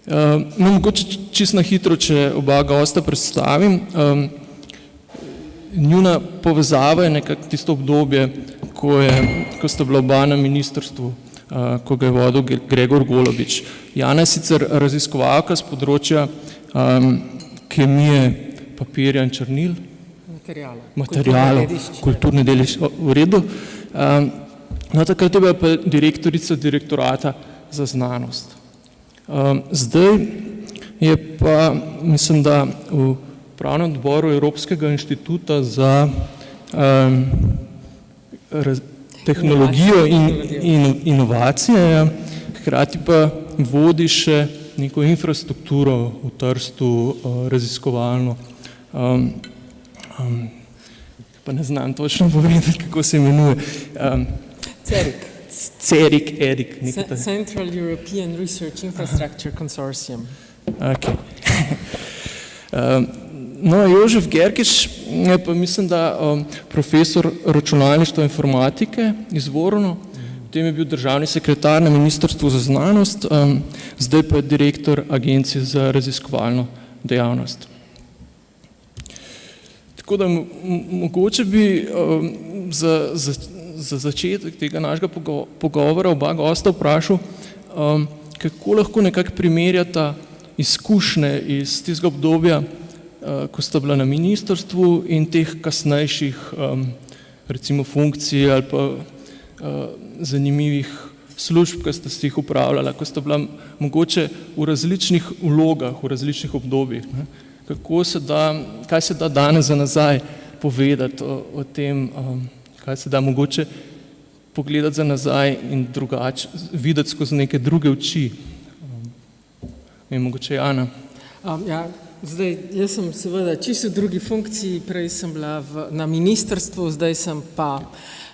No, mogoče čisto na hitro, če oba gosta predstavim. Njuna povezava je nekako tisto obdobje, ko sta bila oba na ministrstvu, ko ga je vodil Gregor Golobič. Jana je sicer raziskovalka z področja kemije, papirja in črnil. Materialov, kulturne dediščine, v redu. No, takrat je bila pa direktorica direktorata za znanost. Zdaj je pa, mislim, da v Upravnem odboru Evropskega inštituta za tehnologijo in inovacije, hkrati pa vodi še neko infrastrukturo v Trstu, raziskovalno. Pa ne znam točno povedati, kako se imenuje. CERIC. Central European Research Infrastructure Consortium. Okay. No, Jožef Gerkič je pa, mislim, da profesor računalništva informatike izvorno, potem je bil državni sekretar na Ministrstvu za znanost, zdaj pa je direktor Agencije za raziskovalno dejavnost. Tako da mogoče bi za začetek tega našega pogovora oba gosta vprašal, kako lahko nekako primerjata izkušnje iz tistega obdobja, ko sta bila na ministrstvu in teh kasnejših recimo funkcij ali pa zanimivih služb, ki sta si jih upravljala, ko sta bila mogoče v različnih vlogah, v različnih obdobjih. Kaj se da danes za nazaj povedati o tem, kaj se da mogoče pogledati za nazaj in drugače, videti skozi neke druge oči. In mogoče Jana. Zdaj, jaz sem seveda čisto v drugi funkciji, prej sem bila na ministrstvu, zdaj sem pa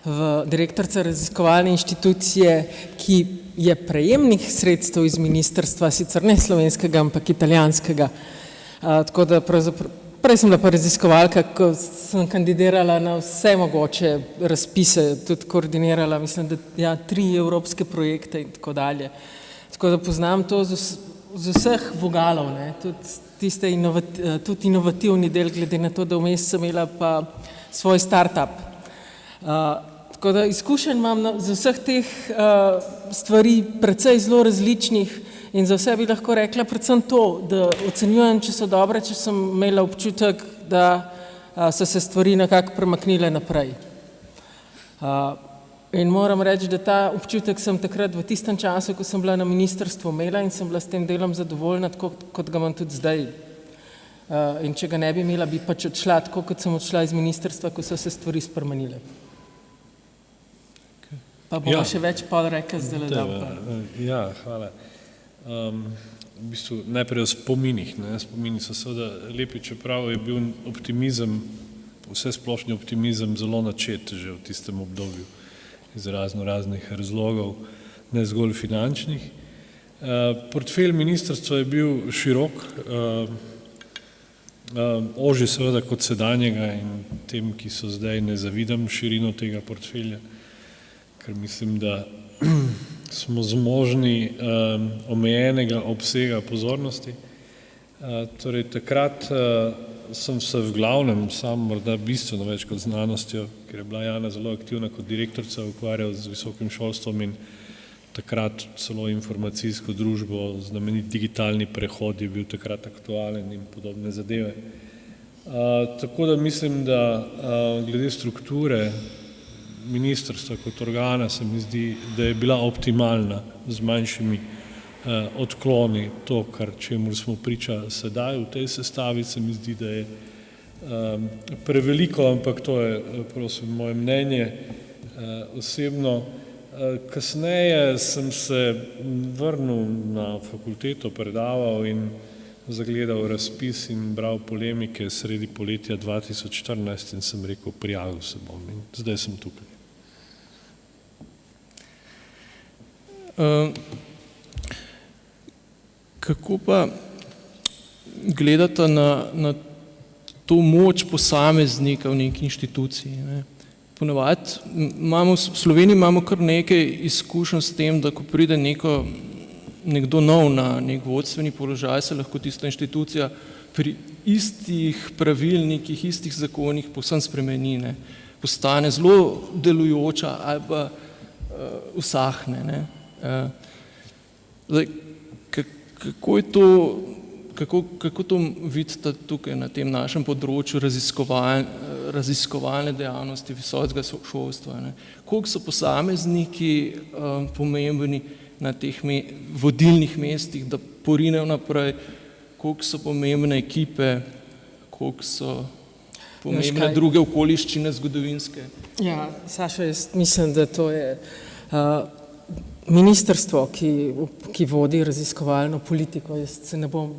v direktorica raziskovalne inštitucije, ki je prejemnik sredstev iz ministrstva, sicer ne slovenskega, ampak italijanskega. Tako da prej sem bila pa raziskovalka, ko sem kandidirala na vse mogoče razpise, tudi koordinirala, mislim, da 3 evropske projekte in tako dalje. Tako da poznam to z vseh vogalov, tudi inovativni del, glede na to, da vmes sem imela pa svoj start-up. Tako da izkušenj imam z vseh teh stvari precej zelo različnih in za vse bi lahko rekla predvsem to, da ocenjujem, če so dobre, če sem imela občutek, da so se stvari nekako premaknile naprej. In moram reči, da ta občutek sem takrat v tistem času, ko sem bila na ministrstvu imela in sem bila s tem delom zadovoljna, tako kot ga imam tudi zdaj. In če ga ne bi imela, bi pač odšla tako, kot sem odšla iz ministrstva, ko so se stvari spremenile. Pa bomo še več pol rekla zdaj dobro. Ja, hvala. V bistvu najprej o spominih. Spomini so seveda lepi, čeprav je bil optimizem, vsesplošni optimizem zelo načet že v tistem obdobju iz raznih razlogov, ne zgolj finančnih. Portfelj ministrstva je bil širok, ožji seveda kot sedanjega in tem, ki so zdaj, ne zavidam širino tega portfelja, ker mislim, da smo zmožni omejenega obsega pozornosti. Torej, takrat sem se v glavnem sam morda bistveno več kot znanostjo, ker je bila Jana zelo aktivna kot direktorica, ukvarjal z visokim šolstvom in takrat celo informacijsko družbo, znamenit digitalni prehod je bil takrat aktualen in podobne zadeve. Tako da mislim, da glede strukture ministrstva kot organa se mi zdi, da je bila optimalna z manjšimi odkloni to, čemur smo priča sedaj v tej sestavi, se mi zdi, da je preveliko, ampak to je prosim moje mnenje osebno. Kasneje sem se vrnil na fakulteto, predaval in zagledal razpis in bral polemike sredi poletja 2014 in sem rekel, prijavil se bom in zdaj sem tukaj. Kako pa gledate na to moč posameznika v neki inštituciji? Ponavadi v Sloveniji imamo kar nekaj izkušenj s tem, da ko pride neko nekdo nov na nek vodstveni položaj, se lahko tista inštitucija pri istih pravilnikih, istih zakonih povsem spremeni, ne. Postane zelo delujoča ali pa usahne, ne. Zdaj, kako je to, kako to vidite tukaj na tem našem področju raziskovalne dejavnosti visokega šolstva, ne? Koliko so posamezniki pomembni na teh vodilnih mestih, da porinejo naprej, koliko so pomembne ekipe, koliko so pomembne druge okoliščine zgodovinske? Ja, Saša, jaz mislim, da to je ministrstvo, ki vodi raziskovalno politiko. Jaz se ne bom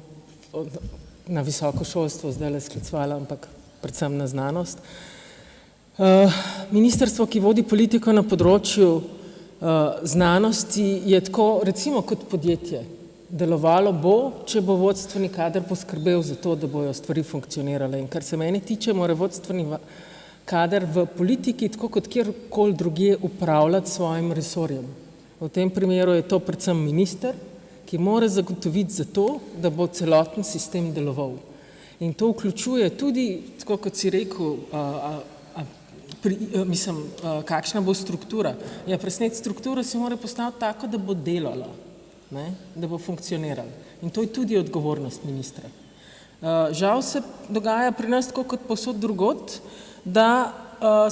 na visoko šolstvo zdaj sklicevala, ampak predvsem na znanost. Ministrstvo, ki vodi politiko na področju znanosti, je tako, recimo kot podjetje, delovalo bo, če bo vodstveni kader poskrbel za to, da bojo stvari funkcionirale. In kar se mene tiče, mora vodstveni kader v politiki, tako kot kjerkoli drugje, upravljati svojim resorjem. V tem primeru je to predvsem minister, ki mora zagotoviti za to, da bo celoten sistem deloval. In to vključuje tudi, tako kot si rekel, kakšna bo struktura. Ja, presnet struktura se mora postaviti tako, da bo delala, ne? Da bo funkcionirala. In to je tudi odgovornost ministra. Žal se dogaja pri nas tako kot povsod drugod, da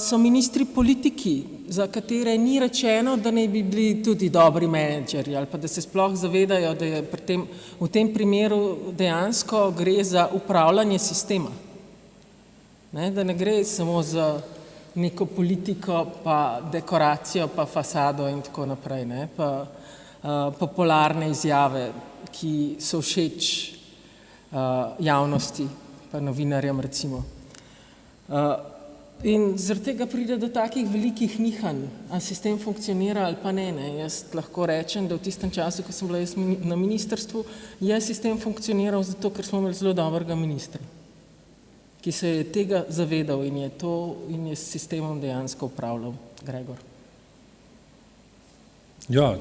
so ministri politiki, za katere ni rečeno, da naj bi bili tudi dobri menedžerji ali pa da se sploh zavedajo, da je v tem primeru dejansko gre za upravljanje sistema. Ne? Da ne gre samo za neko politiko, pa dekoracijo, pa fasado in tako naprej, ne? Pa popularne izjave, ki so všeč javnosti, pa novinarjem recimo. In zaradi tega pride do takih velikih nihanj, a sistem funkcionira ali pa ne. Jaz lahko rečem, da v tistem času, ko sem bila jaz na ministrstvu, je sistem funkcioniral zato, ker smo imeli zelo dobrega ministra, ki se je tega zavedal in je s sistemom dejansko upravljal. Gregor. Ja,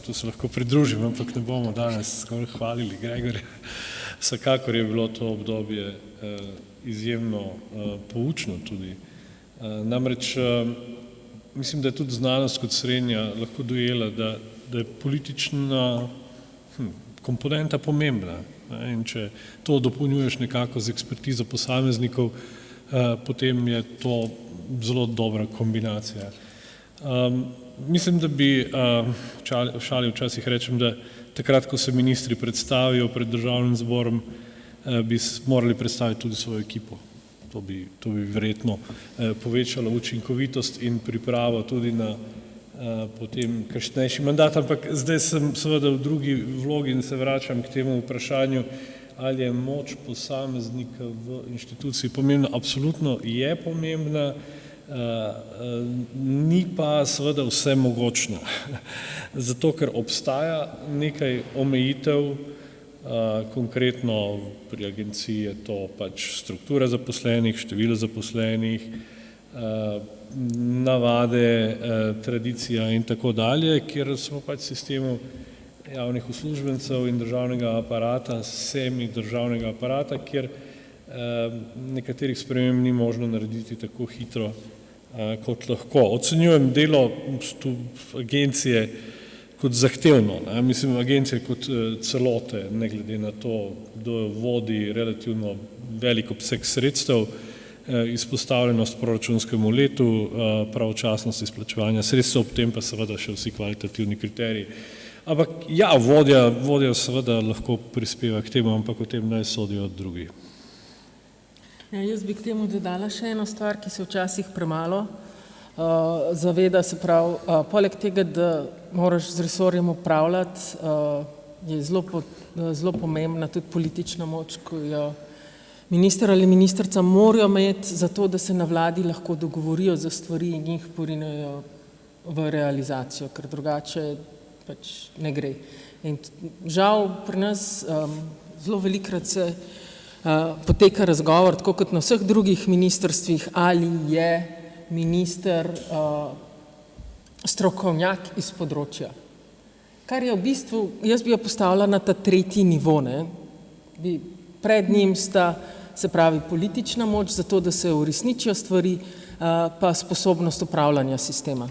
tu se lahko pridružim, ampak ne bomo danes skoraj hvalili Gregorja. Vsekakor je bilo to obdobje izjemno poučno tudi. Namreč mislim, da je tudi znanost kot srednja lahko dojela, da je politična komponenta pomembna. In če to dopolnjuješ nekako z ekspertizo posameznikov, potem je to zelo dobra kombinacija. Mislim, da bi, v šali včasih rečem, da takrat, ko se ministri predstavijo pred državnim zborom, bi morali predstaviti tudi svojo ekipo. To bi verjetno povečalo učinkovitost in pripravo tudi na potem kasnejši mandat, ampak zdaj sem seveda v drugi vlogi in se vračam k temu vprašanju, ali je moč posameznika v inštituciji pomembna. Absolutno je pomembna, ni pa seveda vse mogočna. Zato, ker obstaja nekaj omejitev, konkretno pri agenciji je to pač struktura zaposlenih, število zaposlenih, navade, tradicija in tako dalje, kjer smo pač v sistemu javnih uslužbencev in državnega aparata, semi državnega aparata, kjer nekaterih sprememb ni možno narediti tako hitro, kot lahko. Ocenjujem delo agencije kot zahtevno, mislim agencije kot celote, ne glede na to, kdo vodi relativno velik obseg sredstev, izpostavljenost proračunskemu letu, pravočasnost izplačevanja sredstev, ob tem pa seveda še vsi kvalitativni kriteriji. Ampak ja, vodja seveda lahko prispeva k temu, ampak o tem naj sodijo drugi. Ja, jaz bi k temu dodala še eno stvar, ki se včasih premalo zaveda, se pravi, poleg tega, da moraš z resorjem upravljati, je zelo pomembna tudi politična moč, ko jo minister ali ministrica morajo imeti za to, da se na vladi lahko dogovorijo za stvari in jih porinejo v realizacijo, ker drugače pač ne gre. In žal pri nas zelo velikokrat se poteka razgovor, tako kot na vseh drugih ministrstvih, ali je minister strokovnjak iz področja. kar je v bistvu, jaz bi jo postavila na ta tretji nivo, ne. Pred njim sta, se pravi, politična moč za to, da se uresničijo stvari, pa sposobnost upravljanja sistema.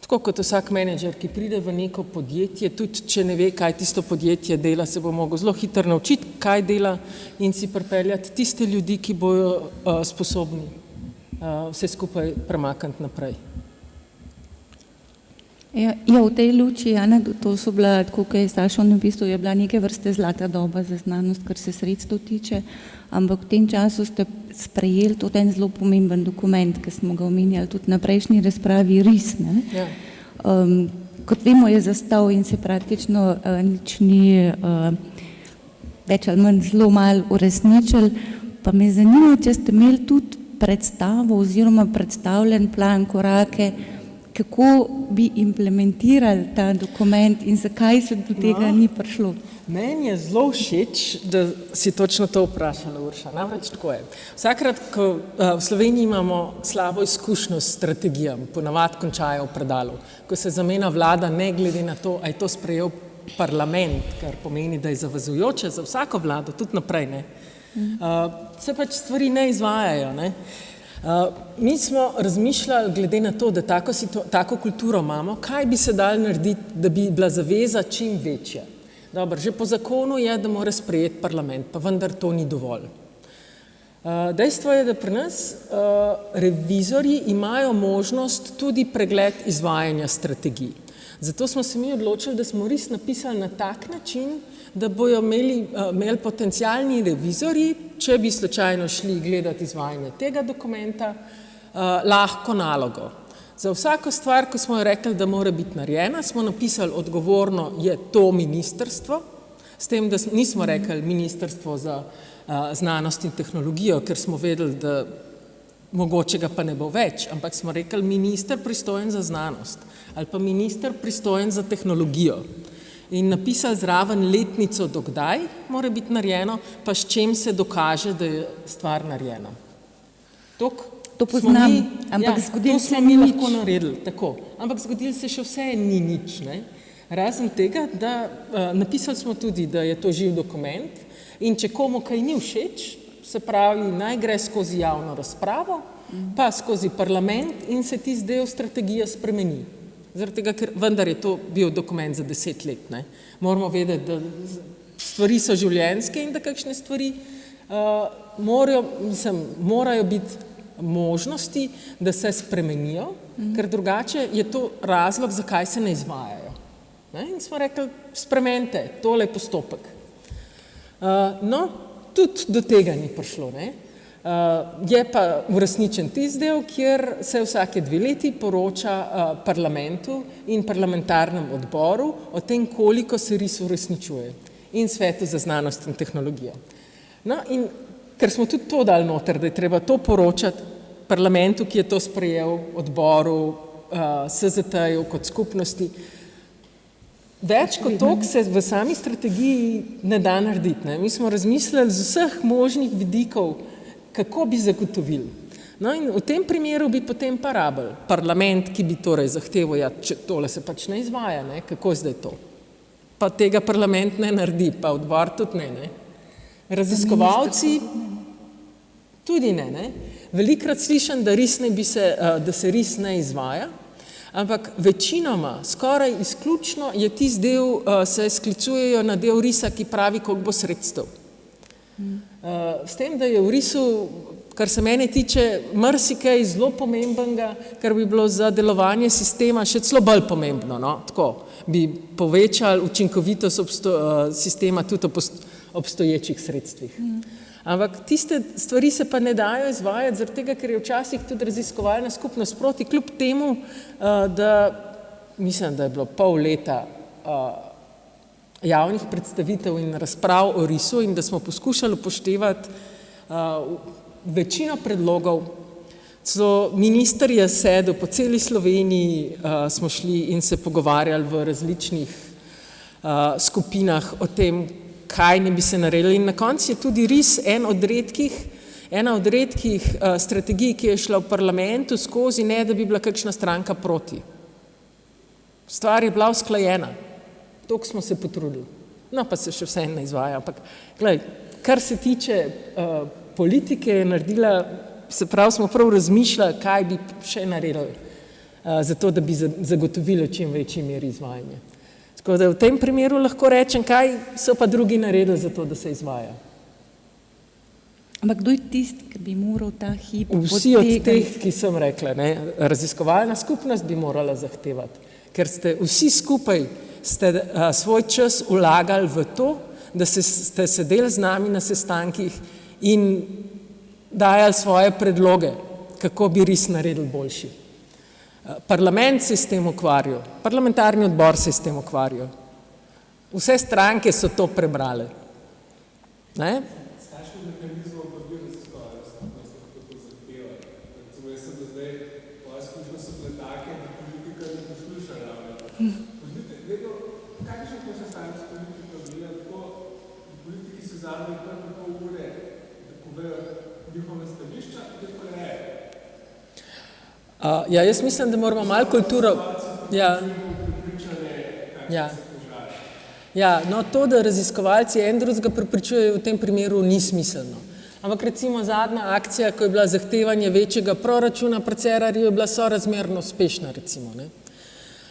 Tako kot vsak menedžer, ki pride v neko podjetje, tudi če ne ve, kaj tisto podjetje dela, se bo mogel zelo hitro naučiti, kaj dela in si pripeljati tiste ljudi, ki bojo sposobni vse skupaj premakniti naprej. Ja, v tej luči, Jana, to so bila, tako kot je Sašo napisal, je bila neke vrste zlata doba za znanost, kar se sredstev tiče, ampak v tem času ste sprejeli tudi en zelo pomemben dokument, ki smo ga omenjali tudi na prejšnji razpravi, RIS, ne? Ja. Kot vemo, je zastal in se praktično nič ni več ali manj zelo malo uresničil, pa me zanima, če ste imeli tudi predstavo oziroma predstavljen plan, korake, kako bi implementirali ta dokument in zakaj se do tega ni prišlo. Meni je zelo všeč, da si točno to vprašala, Urša. Namreč tako je. Vsakrat, ko v Sloveniji imamo slabo izkušnjo s strategijami, ponavadi končajo v predalu, ko se zamenja vlada, ne glede na to, a je to sprejel parlament, kar pomeni, da je zavezujoče za vsako vlado, tudi naprej, ne. Se pač stvari ne izvajajo, ne. Mi smo razmišljali, glede na to, da tako kulturo imamo, kaj bi se dalo narediti, da bi bila zaveza čim večja. Dobro, že po zakonu je, da mora sprejeti parlament, pa vendar to ni dovolj. Dejstvo je, da pri nas revizorji imajo možnost tudi pregled izvajanja strategij. Zato smo se mi odločili, da smo res napisali na tak način, da bojo imeli potencialni revizorji, če bi slučajno šli gledati izvajanje tega dokumenta, lahko nalogo. Za vsako stvar, ko smo jo rekli, da mora biti narejena, smo napisali odgovorno je to ministrstvo, s tem, da nismo rekli ministrstvo za znanost in tehnologijo, ker smo vedeli, da mogoče ga pa ne bo več, ampak smo rekli minister pristojen za znanost ali pa minister pristojen za tehnologijo. In napisali zraven letnico, dokdaj mora biti narejeno, pa s čem se dokaže, da je stvar narejena. To poznam, ampak zgodilo se ni nič. Lahko naredili, tako. Ampak zgodilo se še vse ni nič, ne. Razen tega, da napisali smo tudi, da je to živ dokument in če komu kaj ni všeč, se pravi, naj gre skozi javno razpravo, pa skozi parlament in se tisti del strategije spremeni. Zaradi tega, ker vendar je to bil dokument za 10 let, ne. Moramo vedeti, da stvari so življenjske in da kakšne stvari morajo biti možnosti, da se spremenijo, ker drugače je to razlog, zakaj se ne izvajajo. Ne? In smo rekli, spremenite, tole je postopek. No, tudi do tega ni prišlo, ne. Je pa uresničen tisti del, kjer se vsake 2 leti poroča parlamentu in parlamentarnem odboru o tem, koliko se RIS uresničuje in Svetu za znanost in tehnologijo. No, in ker smo tudi to dali noter, da je treba to poročati parlamentu, ki je to sprejel, odboru, SZT-ju kot skupnosti. Več kot toliko se v sami strategiji ne da narediti, ne. Mi smo razmislili z vseh možnih vidikov, kako bi zagotovili. No in v tem primeru bi potem pa rabili parlament, ki bi torej zahteval, ja, če tole se pač ne izvaja, ne, kako zdaj to? Pa tega parlament ne naredi, pa odbor tudi ne. Raziskovalci tudi ne. Velikokrat slišim, da se RIS ne izvaja, ampak večinoma, skoraj izključno je tisti del, se sklicujejo na del RIS-a, ki pravi, koliko bo sredstev. S tem, da je v RIS-u, kar se mene tiče, marsikaj zelo pomembnega, kar bi bilo za delovanje sistema še celo bolj pomembno, no, tako, bi povečali učinkovitost sistema tudi obstoječih sredstvih. Ampak tiste stvari se pa ne dajo izvajati, zaradi tega, ker je včasih tudi raziskovalna skupnost proti, kljub temu, da mislim, da je bilo pol leta javnih predstavitev in razprav o RIS-u in da smo poskušali upoštevati večino predlogov. Celo minister je sedel po celi Sloveniji, smo šli in se pogovarjali v različnih skupinah o tem, kaj ne bi se naredili. In na koncu je tudi RIS ena od redkih strategij, ki je šla v parlamentu skozi, ne da bi bila kakšna stranka proti. Stvar je bila usklajena. Toliko smo se potrudili. No, pa se še vse ne izvaja. Ampak, glej, kar se tiče politike, je naredila, se pravi, smo prav razmišljali, kaj bi še naredili, zato da bi zagotovili čim večji meri izvajanja. Tako da v tem primeru lahko rečem, kaj so pa drugi naredili za to, da se izvaja. Ampak kdo je tisti, ki bi moral ta hip Vsi od teh, ki sem rekla, ne, raziskovalna skupnost bi morala zahtevati, ker ste vsi skupaj svoj čas vlagali v to, da ste sedeli z nami na sestankih in dajali svoje predloge, kako bi res naredili boljši. Parlament se je s tem ukvarjal, parlamentarni odbor se je s tem ukvarjal. Vse stranke so to prebrale. Ne? Ja, jaz mislim, da moramo malo kulturo... Ja, no to, da raziskovalci en drugega prepričujejo, v tem primeru ni smiselno. Ampak recimo zadnja akcija, ko je bila zahtevanje večjega proračuna pri Cerarju, je bila sorazmerno uspešna, recimo. Ne?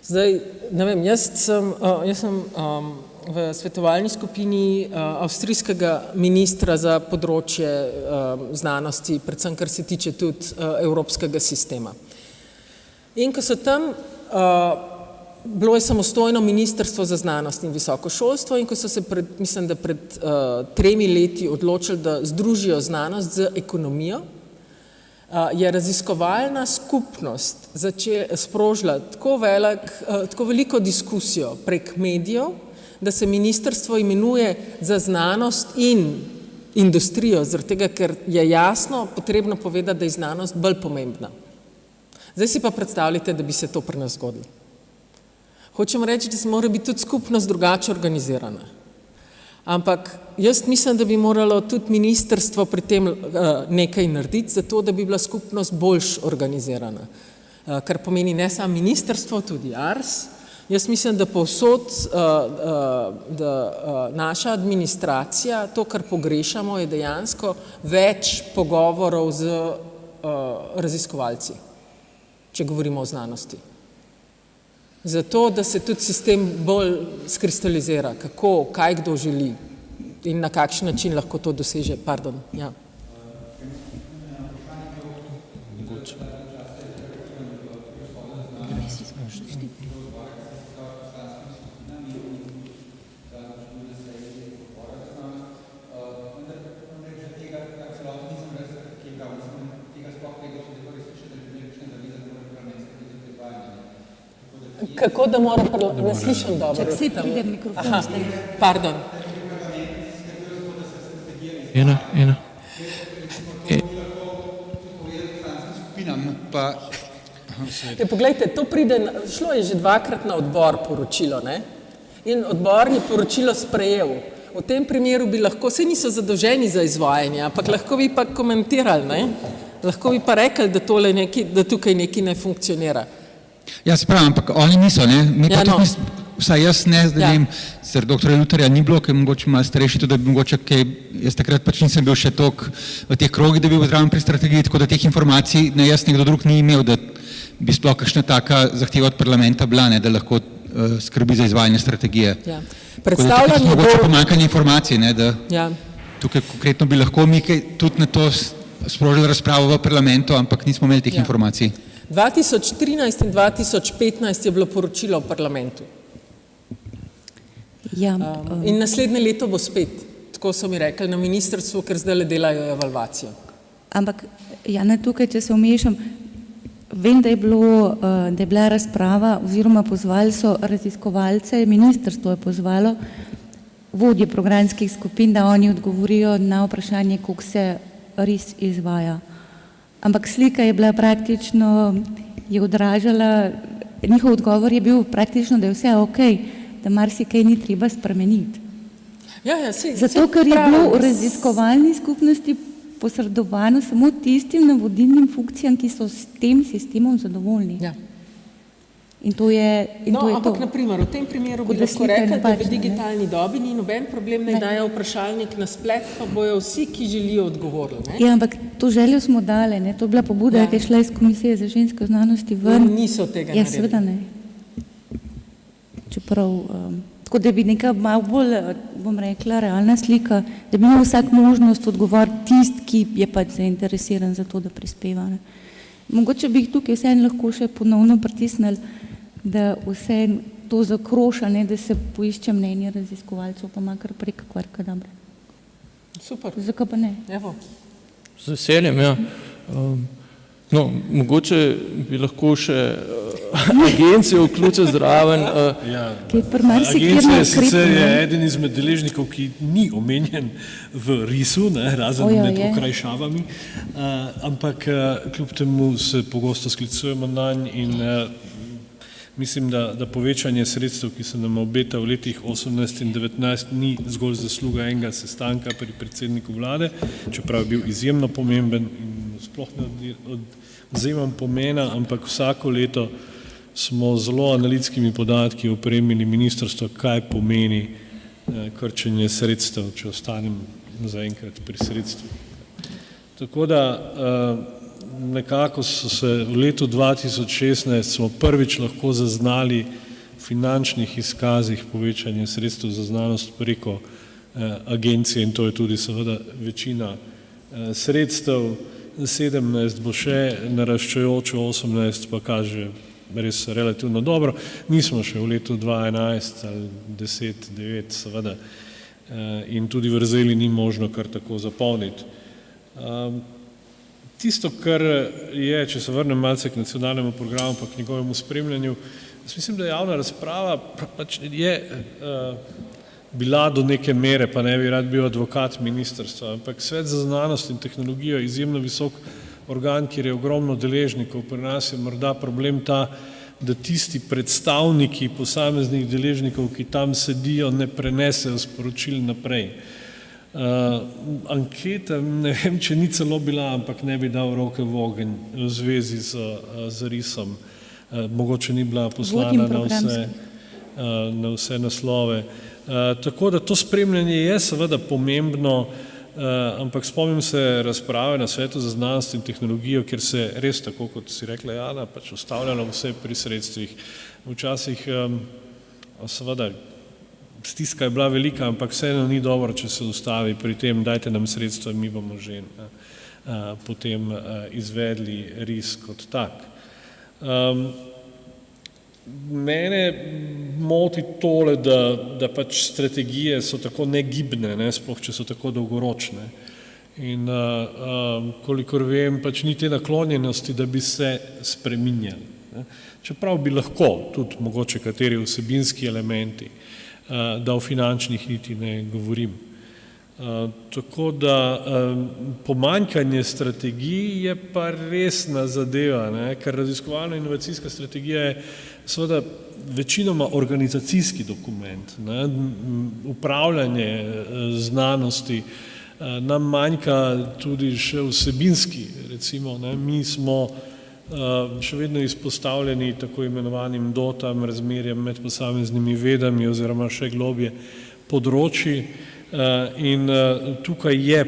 Zdaj, ne vem, jaz sem v svetovalni skupini avstrijskega ministra za področje znanosti, predvsem kar se tiče tudi evropskega sistema. In ko so tam, bilo je samostojno ministrstvo za znanost in visoko šolstvo in ko so se mislim, da pred 3 leti odločili, da združijo znanost z ekonomijo, je raziskovalna skupnost sprožila tako veliko diskusijo prek medijev, da se ministrstvo imenuje za znanost in industrijo, zaradi tega, ker je jasno potrebno povedati, da je znanost bolj pomembna. Zdaj si pa predstavljate, da bi se to pri nas zgodilo. Hočem reči, da se mora biti tudi skupnost drugače organizirana. Ampak jaz mislim, da bi moralo tudi ministrstvo pri tem nekaj narediti, zato da bi bila skupnost boljš organizirana. Kar pomeni ne samo ministrstvo, tudi ARS. Jaz mislim, da povsod da naša administracija, to, kar pogrešamo, je dejansko več pogovorov z raziskovalci, če govorimo o znanosti. Zato, da se tudi sistem bolj skristalizira, kako, kaj kdo želi in na kakšen način lahko to doseže. Pardon, ja. Kako da mora ne slišim dobro? Čak si pride mikrofon. Aha, pardon. Ena. Poglejte, to pride, šlo je že 2-krat na odbor poročilo, ne? In odbor je poročilo sprejel. V tem primeru bi lahko, saj niso zadolženi za izvajanje, ampak lahko bi pa komentirali, ne? Lahko bi pa rekli, da tukaj nekaj ne funkcionira. Ja, se pravi, ampak oni niso, ne? Mi pa tudi vsaj jaz ne, zdaj vem, sicer doktorja Lutarja ni bilo, ker je mogoče malo starejši, tudi da bi mogoče kaj, jaz takrat pač nisem bil še toliko v teh krogih, da bi bil zraven pri strategiji, tako da teh informacij ne jaz, nekdo drug ni imel, da bi sploh kakšna taka zahteva od parlamenta bila, ne, da lahko skrbi za izvajanje strategije. Ja. Predstavljanje mogoče pomanjkanje informacij, ne, da ja. Tukaj konkretno bi lahko mi tudi na to sprožili razpravo v parlamentu, ampak nismo imeli teh informacij. 2013 in 2015 je bilo poročilo v parlamentu. Ja, in naslednje leto bo spet, tako so mi rekli na ministrstvu, ker zdaj delajo evalvacijo. ampak Jana, tukaj, če se vmešam, vem, da je bila razprava oziroma pozvali so raziskovalce, ministrstvo je pozvalo vodje programskih skupin, da oni odgovorijo na vprašanje, kako se res izvaja. Ampak slika je bila praktično, je odražala, njihov odgovor je bil praktično, da je vse ok, da marsikaj ni treba spremeniti. Zato, ker je bilo v raziskovalni skupnosti posredovano samo tistim navodilnim funkcijam, ki so s tem sistemom zadovoljni. Ja. In to je, ampak to. naprimer, v tem primeru bi Kot da lahko slika je rekli, da v napačna, ne. digitalni dobi ni noben problem, ne dajo vprašalnik na splet, pa bojo vsi, ki želijo, odgovorili. Ne? Ja, ampak to željo smo dali, ne? To je bila pobuda, ki je šla iz Komisije za ženske znanosti ven. Niso tega Ja, naredili. seveda ne. Čeprav, tako da bi neka malo bolj, bom rekla, realna slika, da bi imel vsak možnost odgovoriti tist, ki je pač zainteresiran za to, da prispeva. Ne. Mogoče bi jih tukaj vseeno lahko še ponovno pritisnili, da vseeno to zakroša, ne, da se poišče mnenje raziskovalcev, pa makar prek kvarka dobro. Super. Zakaj pa ne? Evo. Z veseljem, ja. No, mogoče bi lahko še agencijo vključil zraven. Kaj pri marsikjer Agencija na je sicer ukrepu, ne? eden izmed deležnikov, ki ni omenjen v RIS-u, razen med okrajšavami, ampak kljub temu se pogosto sklicujemo nanj in mislim, da povečanje sredstev, ki se nam obeta v letih 18 in 19, ni zgolj zasluga enega sestanka pri predsedniku vlade, čeprav je bil izjemno pomemben in sploh ne odzemam pomena, ampak vsako leto smo zelo analitskimi podatki opremili ministrstvo, kaj pomeni krčenje sredstev, če ostanem zaenkrat pri sredstvih. Tako da nekako so se v letu 2016 smo prvič lahko zaznali v finančnih izkazih povečanje sredstev za znanost preko agencije in to je tudi seveda večina sredstev. 17 bo še naraščajoče, 18 pa kaže res relativno dobro. Nismo še v letu 2011 ali 10, 9 seveda in tudi vrzeli ni možno kar tako zapolniti. Tisto, kar je, če se vrnem malce k nacionalnemu programu pa k njegovemu spremljanju, jaz mislim, da javna razprava pač je bila do neke mere, pa ne bi rad bil advokat ministrstva, ampak Svet za znanost in tehnologijo je izjemno visok organ, kjer je ogromno deležnikov. Pri nas je morda problem ta, da tisti predstavniki posameznih deležnikov, ki tam sedijo, ne prenesejo sporočil naprej. Anketa, ne vem, če ni celo bila, ampak ne bi dal roke v ogenj v zvezi z RIS-om. Mogoče ni bila poslana na vse naslove. Tako da to spremljanje je seveda pomembno, ampak spomnim se razprave na Svetu za znanost in tehnologijo, kjer se res, tako kot si rekla Jana, pač ustavljalo vse pri sredstvih. Včasih seveda stiska je bila velika, ampak vseeno ni dobro, če se ustavi pri tem, dajte nam sredstva, mi bomo že potem izvedli RIS kot tak. Mene moti tole, da pač strategije so tako negibne, sploh če so tako dolgoročne. In kolikor vem, pač ni te naklonjenosti, da bi se spreminjali. Čeprav bi lahko, tudi mogoče kateri vsebinski elementi, da o finančnih niti ne govorim. Tako da pomanjkanje strategij je pa resna zadeva, ker raziskovalno-inovacijska strategija je seveda večinoma organizacijski dokument, upravljanje znanosti, nam manjka tudi še vsebinski, recimo, mi smo še vedno izpostavljeni tako imenovanim dotam, razmerjem med posameznimi vedami oziroma še globje področji in tukaj je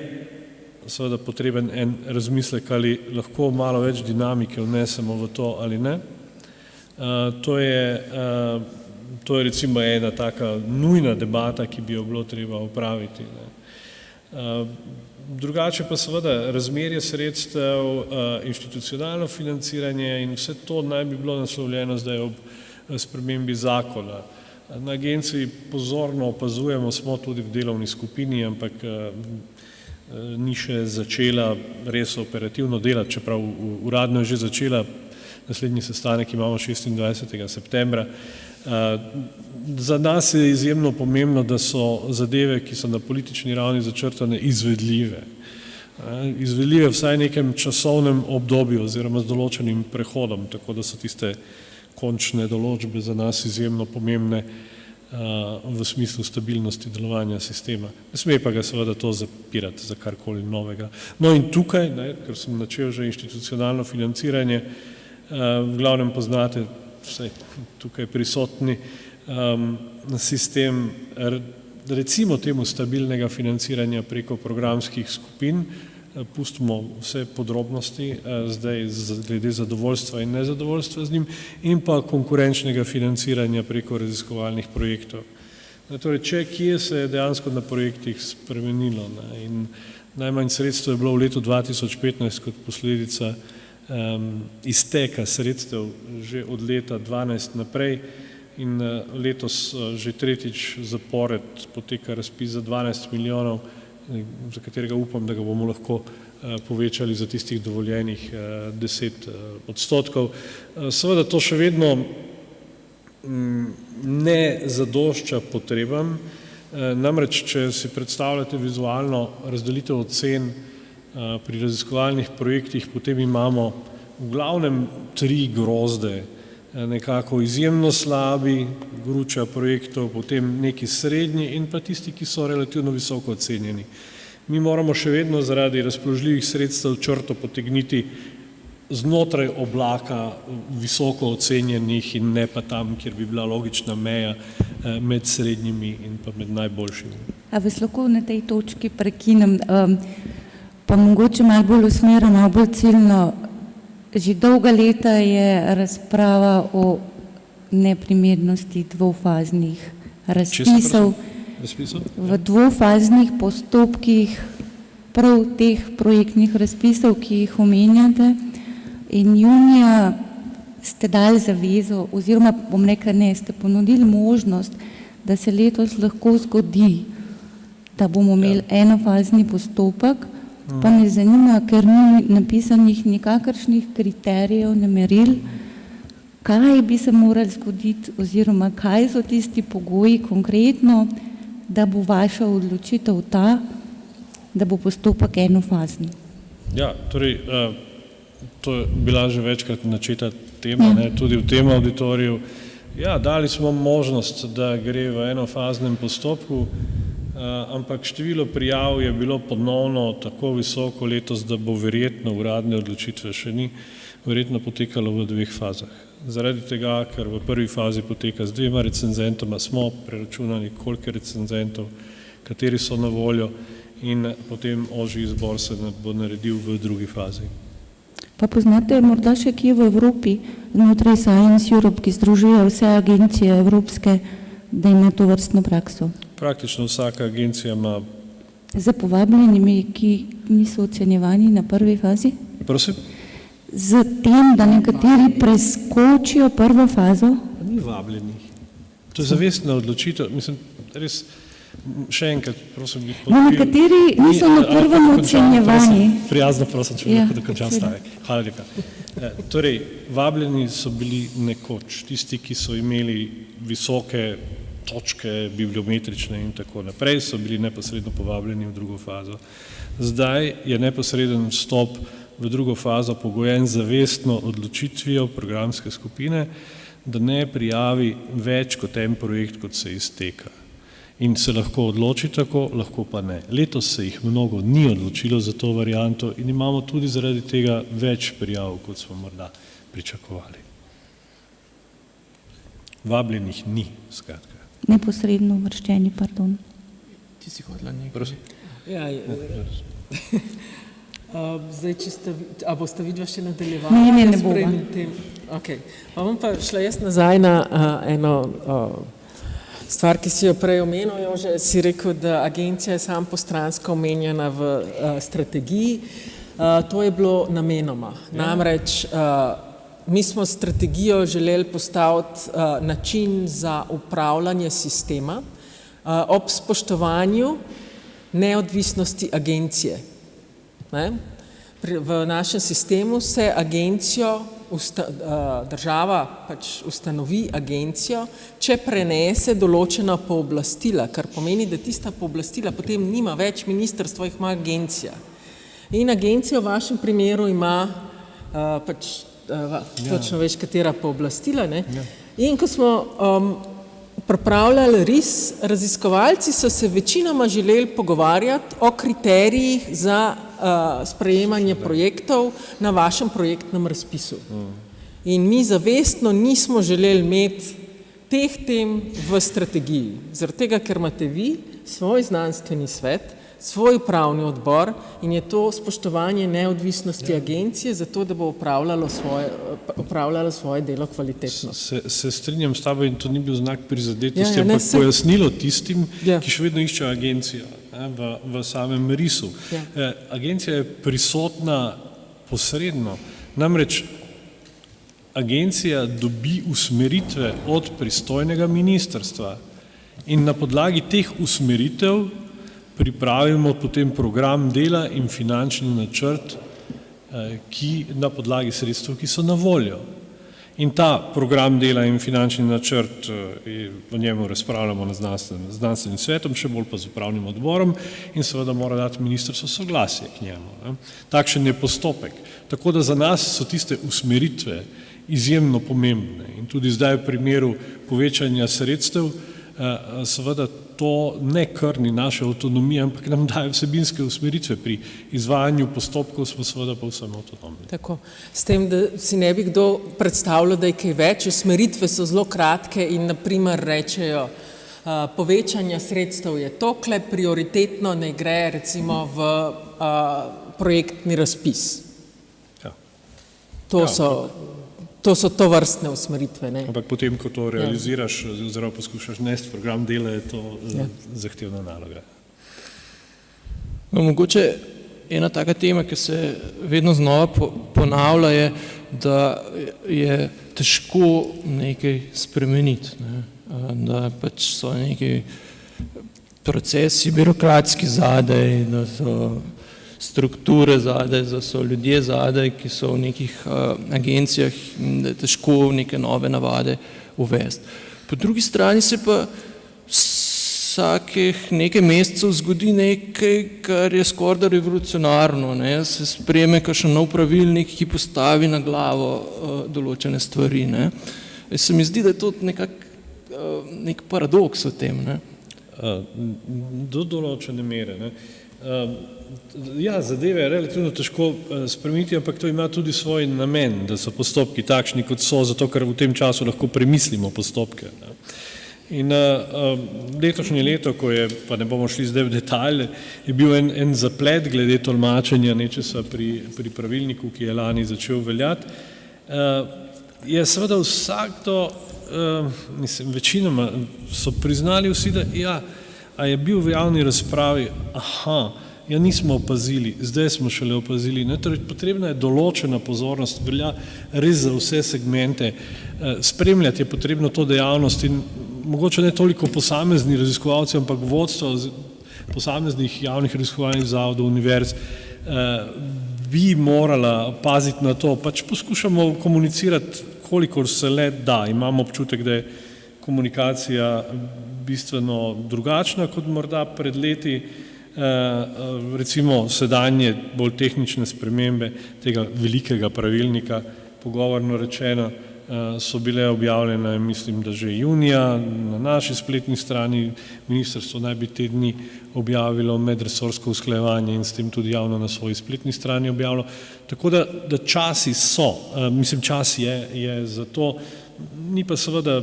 seveda potreben en razmislek, ali lahko malo več dinamike vnesemo v to ali ne. To je recimo ena taka nujna debata, ki bi jo bilo treba opraviti. Drugače pa seveda razmerje sredstev, inštitucionalno financiranje in vse to naj bi bilo naslovljeno zdaj ob spremembi zakona. Na agenciji pozorno opazujemo, smo tudi v delovni skupini, ampak ni še začela res operativno delati, čeprav uradno je že začela, naslednji sestanek imamo 26. septembra. Za nas je izjemno pomembno, da so zadeve, ki so na politični ravni začrtane, izvedljive. Izvedljive vsaj nekem časovnem obdobju oziroma z določenim prehodom, tako da so tiste končne določbe za nas izjemno pomembne v smislu stabilnosti delovanja sistema. Ne sme pa ga seveda to zapirati za karkoli novega. No in tukaj, ker sem načel že inštitucionalno financiranje, v glavnem poznate vsaj tukaj prisotni, sistem recimo temu stabilnega financiranja preko programskih skupin, pustimo vse podrobnosti zdaj glede zadovoljstva in nezadovoljstva z njim, in pa konkurenčnega financiranja preko raziskovalnih projektov. Torej, kje se je dejansko na projektih spremenilo, ne? In najmanj sredstev je bilo v letu 2015 kot posledica izteka sredstev že od leta 2012 naprej in letos že tretjič zapored poteka razpis za 12 milijonov, za katerega upam, da ga bomo lahko povečali za tistih dovoljenih 10%. Seveda to še vedno ne zadošča potrebam, namreč, če si predstavljate vizualno razdelitev ocen pri raziskovalnih projektih, potem imamo v glavnem 3 grozde, nekako izjemno slabi, gruča projektov, potem neki srednji in pa tisti, ki so relativno visoko ocenjeni. Mi moramo še vedno zaradi razpoložljivih sredstev črto potegniti znotraj oblaka visoko ocenjenih in ne pa tam, kjer bi bila logična meja med srednjimi in pa med najboljšimi. A vas lahko na tej točki prekinem, pa mogoče malo bolj usmerjeno, bolj ciljno. Že dolga leta je razprava o neprimernosti dvofaznih razpisov. V dvofaznih postopkih prav teh projektnih razpisov, ki jih omenjate. In junija ste dali zavezo, oziroma bom rekla ne, ste ponudili možnost, da se letos lahko zgodi, da bomo imeli enofazni postopek, pa me zanima, ker ni napisanih nikakršnih kriterijev, ne meril, kaj bi se morali zgoditi, oziroma kaj so tisti pogoji konkretno, da bo vaša odločitev ta, da bo postopek enofazni. Ja, torej, to je bila že večkrat načeta tema, ne, tudi v tem auditoriju. Ja, dali smo možnost, da gre v enofaznem postopku, ampak število prijav je bilo ponovno tako visoko letos, da bo verjetno uradne odločitve še ni, verjetno potekalo v 2 fazah. Zaradi tega, ker v prvi fazi poteka z 2 recenzentoma, smo preračunali, koliko recenzentov, kateri so na voljo in potem ožji izbor se bo naredil v drugi fazi. Pa poznate morda še kje v Evropi, znotraj Science Europe, ki združuje vse agencije evropske, da ima to vrstno prakso? Praktično vsaka agencija ima. Z povabljenimi, ki niso ocenjevani na prvi fazi? Prosim? Z tem, da nekateri preskočijo prvo fazo? Ni vabljenih. To je zavestna odločitev. Mislim, res, še enkrat, prosim, bi podpil. No, nekateri niso na prvem ocenjevani. Prijazno prosim, če lahko dokončam stavek. Hvala lepa. Torej, vabljeni so bili nekoč tisti, ki so imeli visoke točke, bibliometrične in tako naprej, so bili neposredno povabljeni v drugo fazo. Zdaj je neposreden vstop v drugo fazo pogojen zavestno odločitvijo programske skupine, da ne prijavi več kot en projekt, kot se izteka. In se lahko odloči tako, lahko pa ne. Letos se jih mnogo ni odločilo za to varianto in imamo tudi zaradi tega več prijav, kot smo morda pričakovali. Vabljenih ni, skratka. Neposredno uvrščeni, pardon. Ti si hodila nekaj. Prosim. Ja, zdaj, a boste vidva še nadaljevali? Ne bova. Okay. Pa bom pa šla jaz nazaj na eno stvar, ki si jo prej omenil, Jože, si rekel, da agencija je sam postransko omenjena v strategiji. To je bilo namenoma. Namreč mi smo strategijo želeli postaviti način za upravljanje sistema ob spoštovanju neodvisnosti agencije. Ne? V našem sistemu se agencijo, država pač ustanovi agencijo, če prenese določena pooblastila, kar pomeni, da tista pooblastila potem nima več ministrstvo, jih ima agencija. In agencija v vašem primeru ima pač točno veš, katera pooblastila. Ja. In ko smo pripravljali RIS, raziskovalci so se večinoma želeli pogovarjati o kriterijih za sprejemanje projektov na vašem projektnem razpisu. In mi zavestno nismo želeli imeti teh tem v strategiji. Zaradi tega, ker imate vi svoj znanstveni svet, svoj upravni odbor in je to spoštovanje neodvisnosti agencije za to, da bo upravljala svoje delo kvalitetno. Se strinjam s tabo in to ni bil znak prizadetosti, ampak pojasnilo tistim, ki še vedno iščejo agencijo v samem risu. Agencija je prisotna posredno, namreč agencija dobi usmeritve od pristojnega ministrstva in na podlagi teh usmeritev pripravimo potem program dela in finančni načrt, na podlagi sredstev, ki so na voljo. In ta program dela in finančni načrt, o njemu razpravljamo z znanstvenim svetom, še bolj pa z upravnim odborom in seveda mora dati ministrstvo soglasje k njemu. Takšen je postopek. Tako da za nas so tiste usmeritve izjemno pomembne in tudi zdaj v primeru povečanja sredstev seveda to ne krni naše avtonomije, ampak nam daje vsebinske usmeritve. Pri izvajanju postopkov smo seveda povsem avtonomni. Tako, s tem, da si ne bi kdo predstavljal, da je kaj več, usmeritve so zelo kratke in naprimer rečejo, povečanje sredstev je tokle, prioritetno ne gre recimo v projektni razpis. To so tovrstne usmeritve. Ampak potem, ko to realiziraš oziroma poskušaš nesti program dela, je to zahtevna naloga. Mogoče ena taka tema, ki se vedno znova ponavlja, je, da je težko nekaj spremeniti, da pač so neki procesi birokratski zadaj, da so strukture zadaj, da so ljudje zadaj, ki so v nekih agencijah in da je težko neke nove navade uvesti. Po drugi strani se pa vsakih nekaj mesecev zgodi nekaj, kar je skoraj revolucionarno, se sprejme kakšen nov pravilnik, ki postavi na glavo določene stvari. Se mi zdi, da je to nek paradoks v tem. Do določene mere. Ja, zadeve je relativno težko spremeniti, ampak to ima tudi svoj namen, da so postopki takšni, kot so, zato ker v tem času lahko premislimo postopke. In letošnje leto, ko je, pa ne bomo šli zdaj v detalje, je bil en zaplet glede tolmačenja nečesa pri pravilniku, ki je lani začel veljati. Je seveda vsakdo, večinoma so priznali vsi, da a je bil v javni razpravi, nismo opazili, zdaj smo šele opazili. Torej, potrebna je določena pozornost, velja res za vse segmente. Spremljati je potrebno to dejavnost in mogoče ne toliko posamezni raziskovalci, ampak vodstvo posameznih javnih raziskovalnih zavodov, univerz, bi morala paziti na to. Pač poskušamo komunicirati, kolikor se le da. Imamo občutek, da je komunikacija bistveno drugačna kot morda pred leti. Recimo sedanje bolj tehnične spremembe tega velikega pravilnika, pogovorno rečeno, so bile objavljene, mislim, da že junija na naši spletni strani. Ministrstvo naj bi te dni objavilo medresorsko usklajevanje in s tem tudi javno na svoji spletni strani objavilo. Tako da časi so, čas je za to, ni pa seveda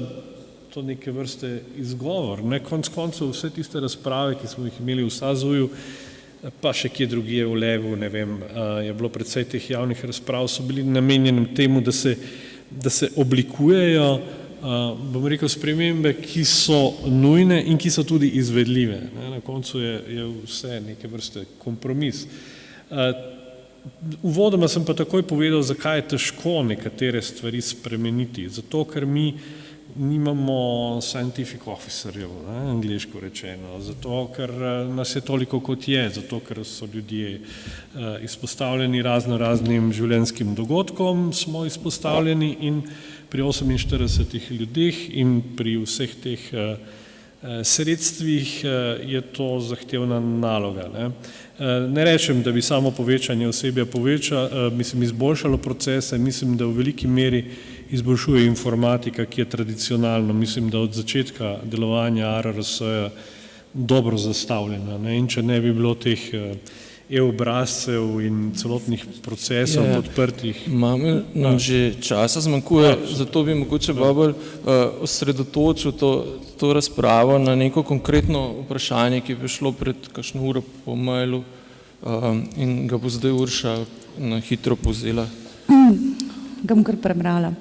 to neke vrste izgovor. Konec koncev vse tiste razprave, ki smo jih imeli v SAZU-ju, pa še kje drugje v Levu, ne vem, je bilo precej teh javnih razprav, so bili namenjeni temu, da se oblikujejo, bom rekel, spremembe, ki so nujne in ki so tudi izvedljive. Na koncu je vse neke vrste kompromis. Uvodoma sem pa takoj povedal, zakaj je težko nekatere stvari spremeniti. Zato, ker mi nimamo scientific officerjev, angleško rečeno, zato, ker nas je toliko kot je, zato, ker so ljudje izpostavljeni raznim življenjskim dogodkom, smo izpostavljeni in pri 48 ljudeh in pri vseh teh sredstvih je to zahtevna naloga. Ne rečem, da bi samo povečanje osebja izboljšalo procese, mislim, da v veliki meri izboljšuje informatika, ki je tradicionalno, mislim, da od začetka delovanja ARRS-ja dobro zastavljena. In če ne bi bilo teh e-obrazcev in celotnih procesov podprtih. Imamo nam že časa zmanjkuje, zato bi mogoče bolj osredotočil to razpravo na neko konkretno vprašanje, ki je prišlo pred kakšno uro po mailu in ga bo zdaj Urša na hitro povzela. Ga bom kar prebrala.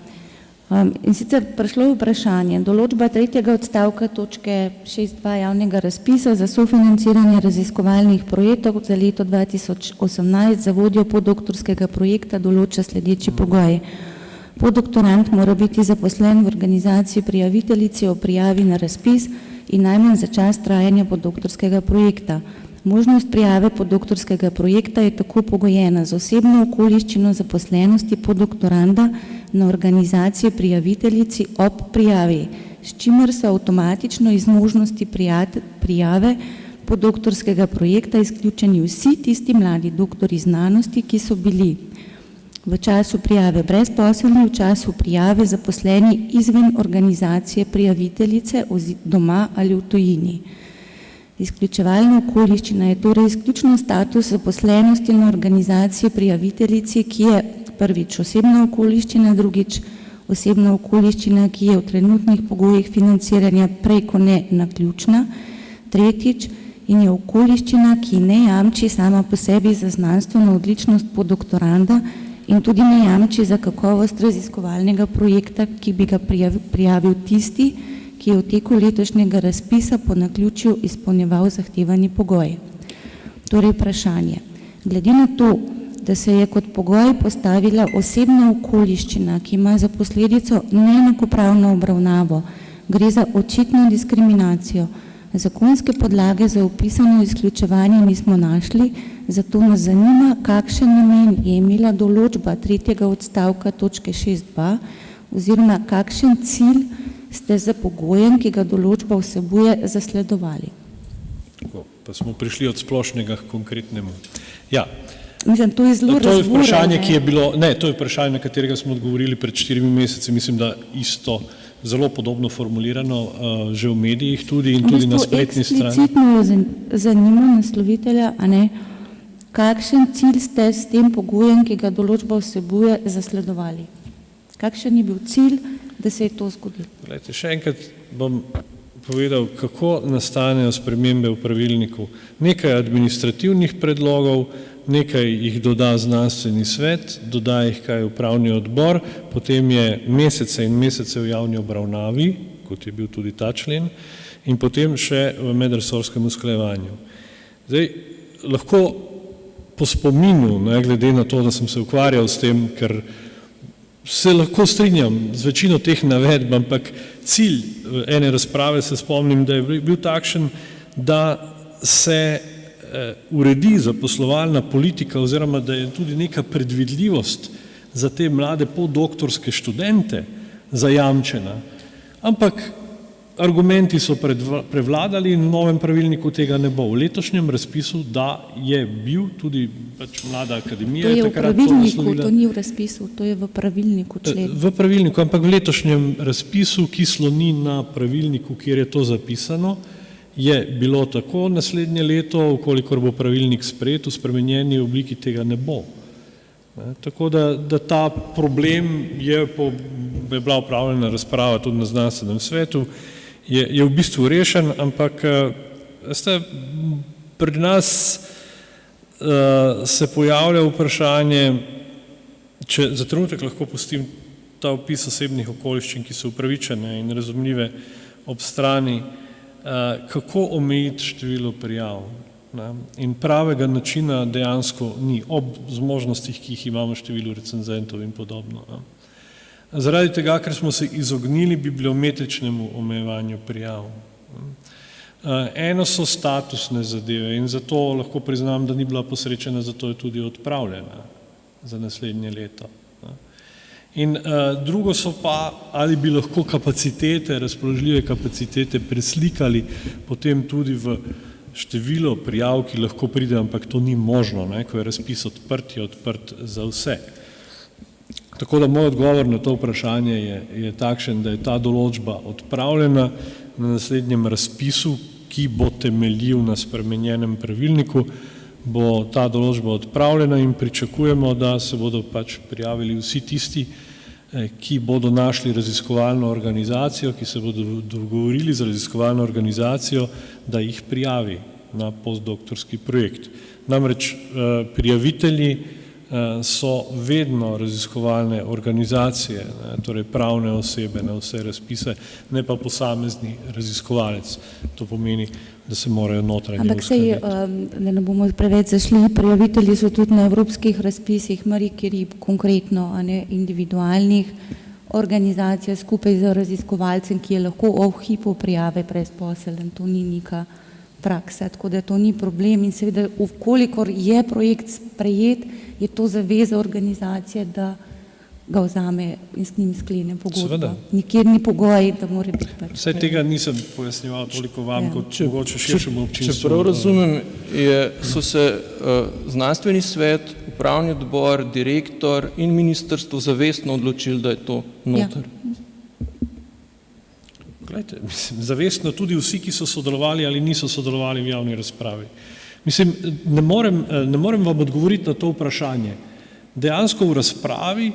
In sicer prišlo vprašanje, določba 3. odstavka točke 6.2 javnega razpisa za sofinanciranje raziskovalnih projektov za leto 2018 za vodjo podoktorskega projekta določa sledeči pogoj. Podoktorant mora biti zaposlen v organizaciji prijaviteljici o prijavi na razpis in najmanj za čas trajanja podoktorskega projekta. Možnost prijave podoktorskega projekta je tako pogojena z osebno okoliščino zaposlenosti podoktoranda na organizaciji prijaviteljici ob prijavi, s čimer so avtomatično iz možnosti prijave podoktorskega projekta izključeni vsi tisti mladi doktori znanosti, ki so bili v času prijave brezposelni, v času prijave zaposleni izven organizacije prijaviteljice doma ali v tujini. Izključevalna okoliščina je torej izključno status zaposlenosti na organizaciji prijaviteljici, ki je prvič osebna okoliščina, drugič osebna okoliščina, ki je v trenutnih pogojih financiranja prej ko ne naključna, tretjič in je okoliščina, ki ne jamči sama po sebi za znanstveno odličnost podoktoranda in tudi ne jamči za kakovost raziskovalnega projekta, ki bi ga prijavil tisti, ki je v teku letošnjega razpisa po naključju izpolnjeval zahtevani pogoj. Torej vprašanje. Glede na to, da se je kot pogoj postavila osebna okoliščina, ki ima za posledico neenakopravno obravnavo, gre za očitno diskriminacijo, zakonske podlage za opisano izključevanje nismo našli, zato nas zanima, kakšen namen je imela določba 3. odstavka točke 6.2 oziroma kakšen cilj ste za pogojem, ki ga določba vsebuje, zasledovali. Pa smo prišli od splošnega k konkretnemu. Ja. Mislim, to je zelo razburno. To je vprašanje, ki je bilo, ne, to je vprašanje, na katerega smo odgovorili pred 4 meseci, mislim, da isto zelo podobno formulirano že v medijih tudi in tudi na spletni strani. Eksplicitno zanima naslovitelja, a ne, kakšen cilj ste s tem pogojem, ki ga določba vsebuje, zasledovali? Kakšen je bil cilj, da se je to zgodilo? Glejte, še enkrat bom povedal, kako nastanejo spremembe v pravilniku. Nekaj administrativnih predlogov, nekaj jih doda znanstveni svet, doda jih kaj upravni odbor, potem je mesece in mesece v javni obravnavi, kot je bil tudi ta člen, in potem še v medresorskem usklajevanju. Zdaj, lahko po spominu, ne, glede na to, da sem se ukvarjal s tem, ker se lahko strinjam z večino teh navedb, ampak cilj ene razprave se spomnim, da je bil takšen, da se uredi zaposlovalna politika oziroma da je tudi neka predvidljivost za te mlade podoktorske študente zajamčena. Ampak argumenti so prevladali in v novem pravilniku tega ne bo. V letošnjem razpisu, da je bil tudi pač Mlada akademija. To je v pravilniku, to ni v razpisu, to je v pravilniku člen. V pravilniku, ampak v letošnjem razpisu, ki sloni na pravilniku, kjer je to zapisano, je bilo tako, naslednje leto, ukolikor bo pravilnik sprejet, v spremenjeni obliki tega ne bo. Tako da ta problem je bila upravljena razprava tudi na znanstvenem svetu, je v bistvu rešen, ampak pri nas se pojavlja vprašanje, če za trenutek lahko pustim ta opis osebnih okoliščin, ki so upravičene in razumljive ob strani, kako omejiti število prijav. In pravega načina dejansko ni, ob zmožnostih, ki jih imamo številu recenzentov in podobno. Zaradi tega, ker smo se izognili bibliometričnemu omejevanju prijav. Eno so statusne zadeve in zato lahko priznam, da ni bila posrečena, zato je tudi odpravljena za naslednje leto. In drugo so pa, ali bi lahko kapacitete, razpoložljive kapacitete preslikali potem tudi v število prijav, ki lahko pride, ampak to ni možno, ne? Ko je razpis odprt, je odprt za vse. Tako da moj odgovor na to vprašanje je takšen, da je ta določba odpravljena na naslednjem razpisu, ki bo temeljil na spremenjenem pravilniku, bo ta določba odpravljena in pričakujemo, da se bodo pač prijavili vsi tisti, ki bodo našli raziskovalno organizacijo, ki se bodo dogovorili z raziskovalno organizacijo, da jih prijavi na postdoktorski projekt. Namreč prijavitelji so vedno raziskovalne organizacije, torej pravne osebe na vse razpise, ne pa posamezni raziskovalec. To pomeni, da se morajo notranje uskladiti. Ampak sej, da ne bomo preveč zašli, prijavitelji so tudi na evropskih razpisih, Marie Curie konkretno, a ne individualnih organizacij skupaj z raziskovalcem, ki je lahko v hipu prijave brezposeln. To ni neka praksa, tako da to ni problem in seveda, vkolikor je projekt sprejet, je to zaveza organizacije, da ga vzame in s njim sklene pogodbo. Nikjer ni pogoj, da mora biti pač. Vse tega nisem pojasnjeval toliko vam, kot mogoče širšemu občinstvu. Če prav razumem, so se znanstveni svet, upravni odbor, direktor in ministrstvo zavestno odločili, da je to noter. Glejte, zavestno tudi vsi, ki so sodelovali ali niso sodelovali v javni razpravi. Mislim, ne morem vam odgovoriti na to vprašanje. Dejansko v razpravi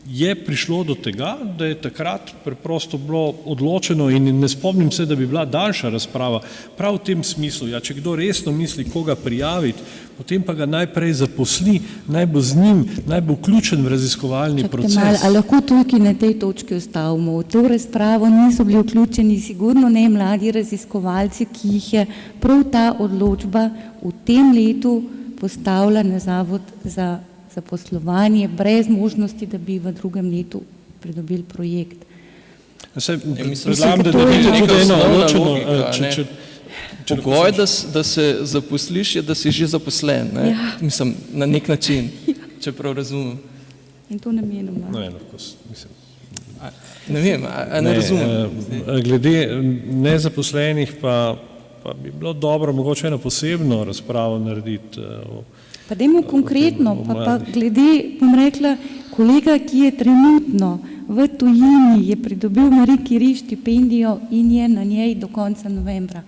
je prišlo do tega, da je takrat preprosto bilo odločeno in ne spomnim se, da bi bila daljša razprava prav v tem smislu. Ja, če kdo resno misli, koga prijaviti, potem pa ga najprej zaposli, naj bo z njim, naj bo vključen v raziskovalni proces. A lahko tukaj na tej točki ostavimo? V to razpravo niso bili vključeni sigurno ne mladi raziskovalci, ki jih je prav ta odločba v tem letu postavila na Zavod za zaposlovanje brez možnosti, da bi v drugem letu pridobili projekt. Predlagam, da je tudi eno ločeno. Pogoj, da se zaposliš, je, da si že zaposlen. Mislim, na nek način, če prav razumem. In to namenoma. Ne vem, ne razumem. Glede nezaposlenih pa bi bilo dobro mogoče eno posebno razpravo narediti. Pa dajmo konkretno, pa glede, bom rekla, kolega, ki je trenutno v tujini, je pridobil Marie Curie štipendijo in je na njej do konca novembra.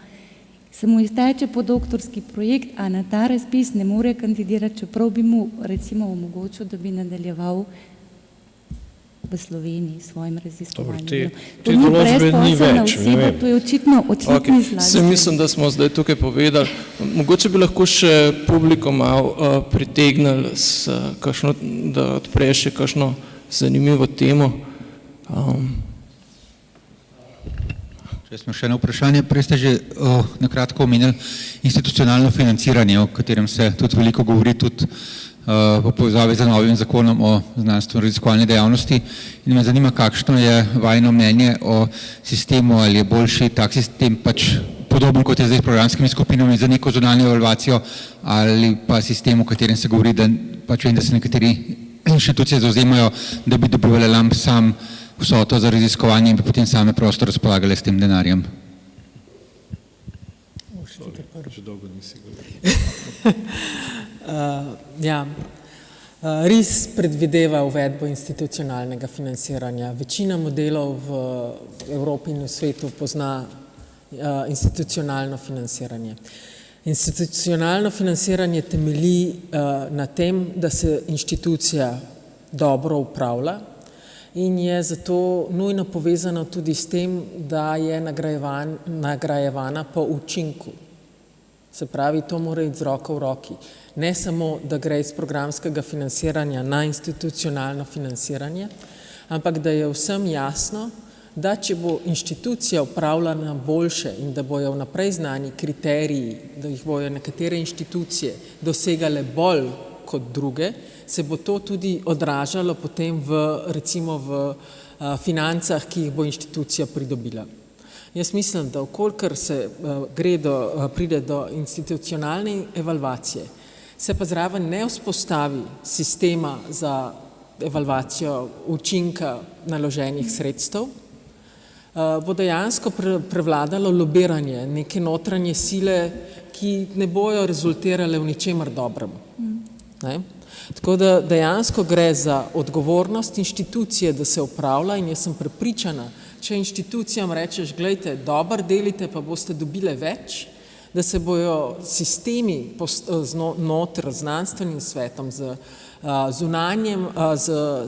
Se mu izteče podoktorski projekt, a na ta razpis ne more kandidirati, čeprav bi mu recimo omogočil, da bi nadaljeval v Sloveniji s svojim raziskovanjem. Te določbe ni več. To je očitno zlaganje. Se mislim, da smo zdaj tukaj povedali. Mogoče bi lahko še publiko malo pritegnili, da odpreš še kakšno zanimivo temo. Če smo še eno vprašanje, prej ste že nakratko omenili institucionalno financiranje, o katerem se tudi veliko govori, tudi v povezavi z novim zakonom o znanstveno-raziskovalni dejavnosti. In me zanima, kakšno je vajino mnenje o sistemu, ali je boljši tak sistem pač podoben, kot je zdaj s programskimi skupinami za neko zunanjo evalvacijo, ali pa sistem, o katerem se govori, da pač vem, da se nekateri inštitucije zauzemajo, da bi dobivali lump sum vsoto za raziskovanje in bi potem same prosto razpolagale s tem denarjem. Že dolgo nisi govoril. RIS predvideva uvedbo institucionalnega financiranja. Večina modelov v Evropi in v svetu pozna institucionalno financiranje. Institucionalno financiranje temelji na tem, da se inštitucija dobro upravlja in je zato nujno povezano tudi s tem, da je nagrajevana po učinku. Se pravi, to mora iti z roko v roki. Ne samo, da gre iz programskega financiranja na institucionalno financiranje, ampak da je vsem jasno, da če bo inštitucija upravljana boljše in da bojo vnaprej znani kriteriji, da jih bojo nekatere inštitucije dosegale bolj kot druge, se bo to tudi odražalo potem recimo v financah, ki jih bo inštitucija pridobila. Jaz mislim, da vkolikor se pride do institucionalne evalvacije, se pa zraven ne vzpostavi sistema za evalvacijo učinka naloženih sredstev, bo dejansko prevladalo lobiranje, neke notranje sile, ki ne bojo rezultirale v ničemer dobrem. Tako da dejansko gre za odgovornost inštitucije, da se upravlja in jaz sem prepričana, če inštitucijam rečeš, glejte, dobro delite, pa boste dobile več, da se bojo sistemi znotraj znanstvenim svetom z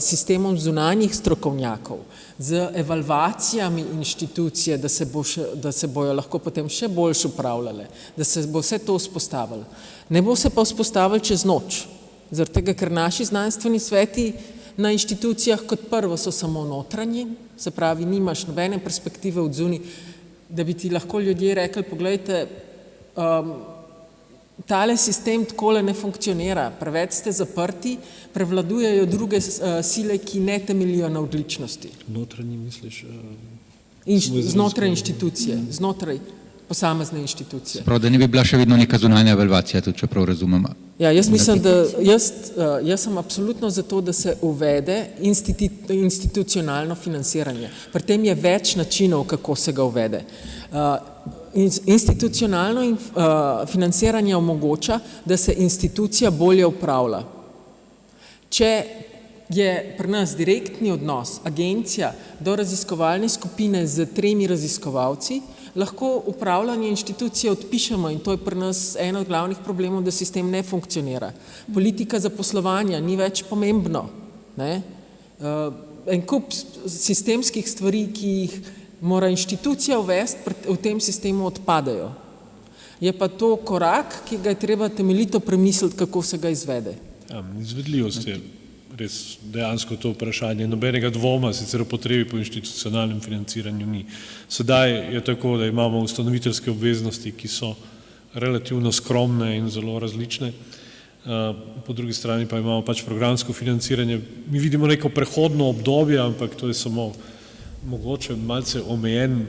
sistemom zunanjih strokovnjakov, z evalvacijami inštitucije, da se bojo lahko potem še boljše upravljale, da se bo vse to vzpostavilo. Ne bo se pa vzpostavilo čez noč, zaradi tega, ker naši znanstveni sveti na inštitucijah kot prvo so samo notranji, se pravi, nimaš nobene perspektive od zunaj, da bi ti lahko ljudje rekli, poglejte, tale sistem takole ne funkcionira, preveč ste zaprti, prevladujejo druge sile, ki ne temeljijo na odličnosti. Notranji misliš? Znotraj inštitucije, znotraj posamezne inštitucije. Prav, da ne bi bila še vedno neka zunanja evalvacija, tudi če prav razumem. Ja, jaz mislim, da jaz sem absolutno za to, da se uvede institucionalno financiranje. Pri tem je več načinov, kako se ga uvede. Institucionalno financiranje omogoča, da se institucija bolje upravlja. Če je pri nas direktni odnos agencija do raziskovalne skupine z 3 raziskovalci, lahko upravljanje inštitucije odpišemo in to je pri nas eno od glavnih problemov, da sistem ne funkcionira. Politika zaposlovanja ni več pomembno. En kup sistemskih stvari, ki jih mora inštitucija uvesti, v tem sistemu odpadajo. Je pa to korak, ki ga je treba temeljito premisliti, kako se ga izvede. Izvedljivost je res dejansko to vprašanje. Nobenega dvoma sicer o potrebi po institucionalnem financiranju ni. Sedaj je tako, da imamo ustanoviteljske obveznosti, ki so relativno skromne in zelo različne. Po drugi strani pa imamo pač programsko financiranje. Mi vidimo neko prehodno obdobje, ampak to je samo mogoče malce omejen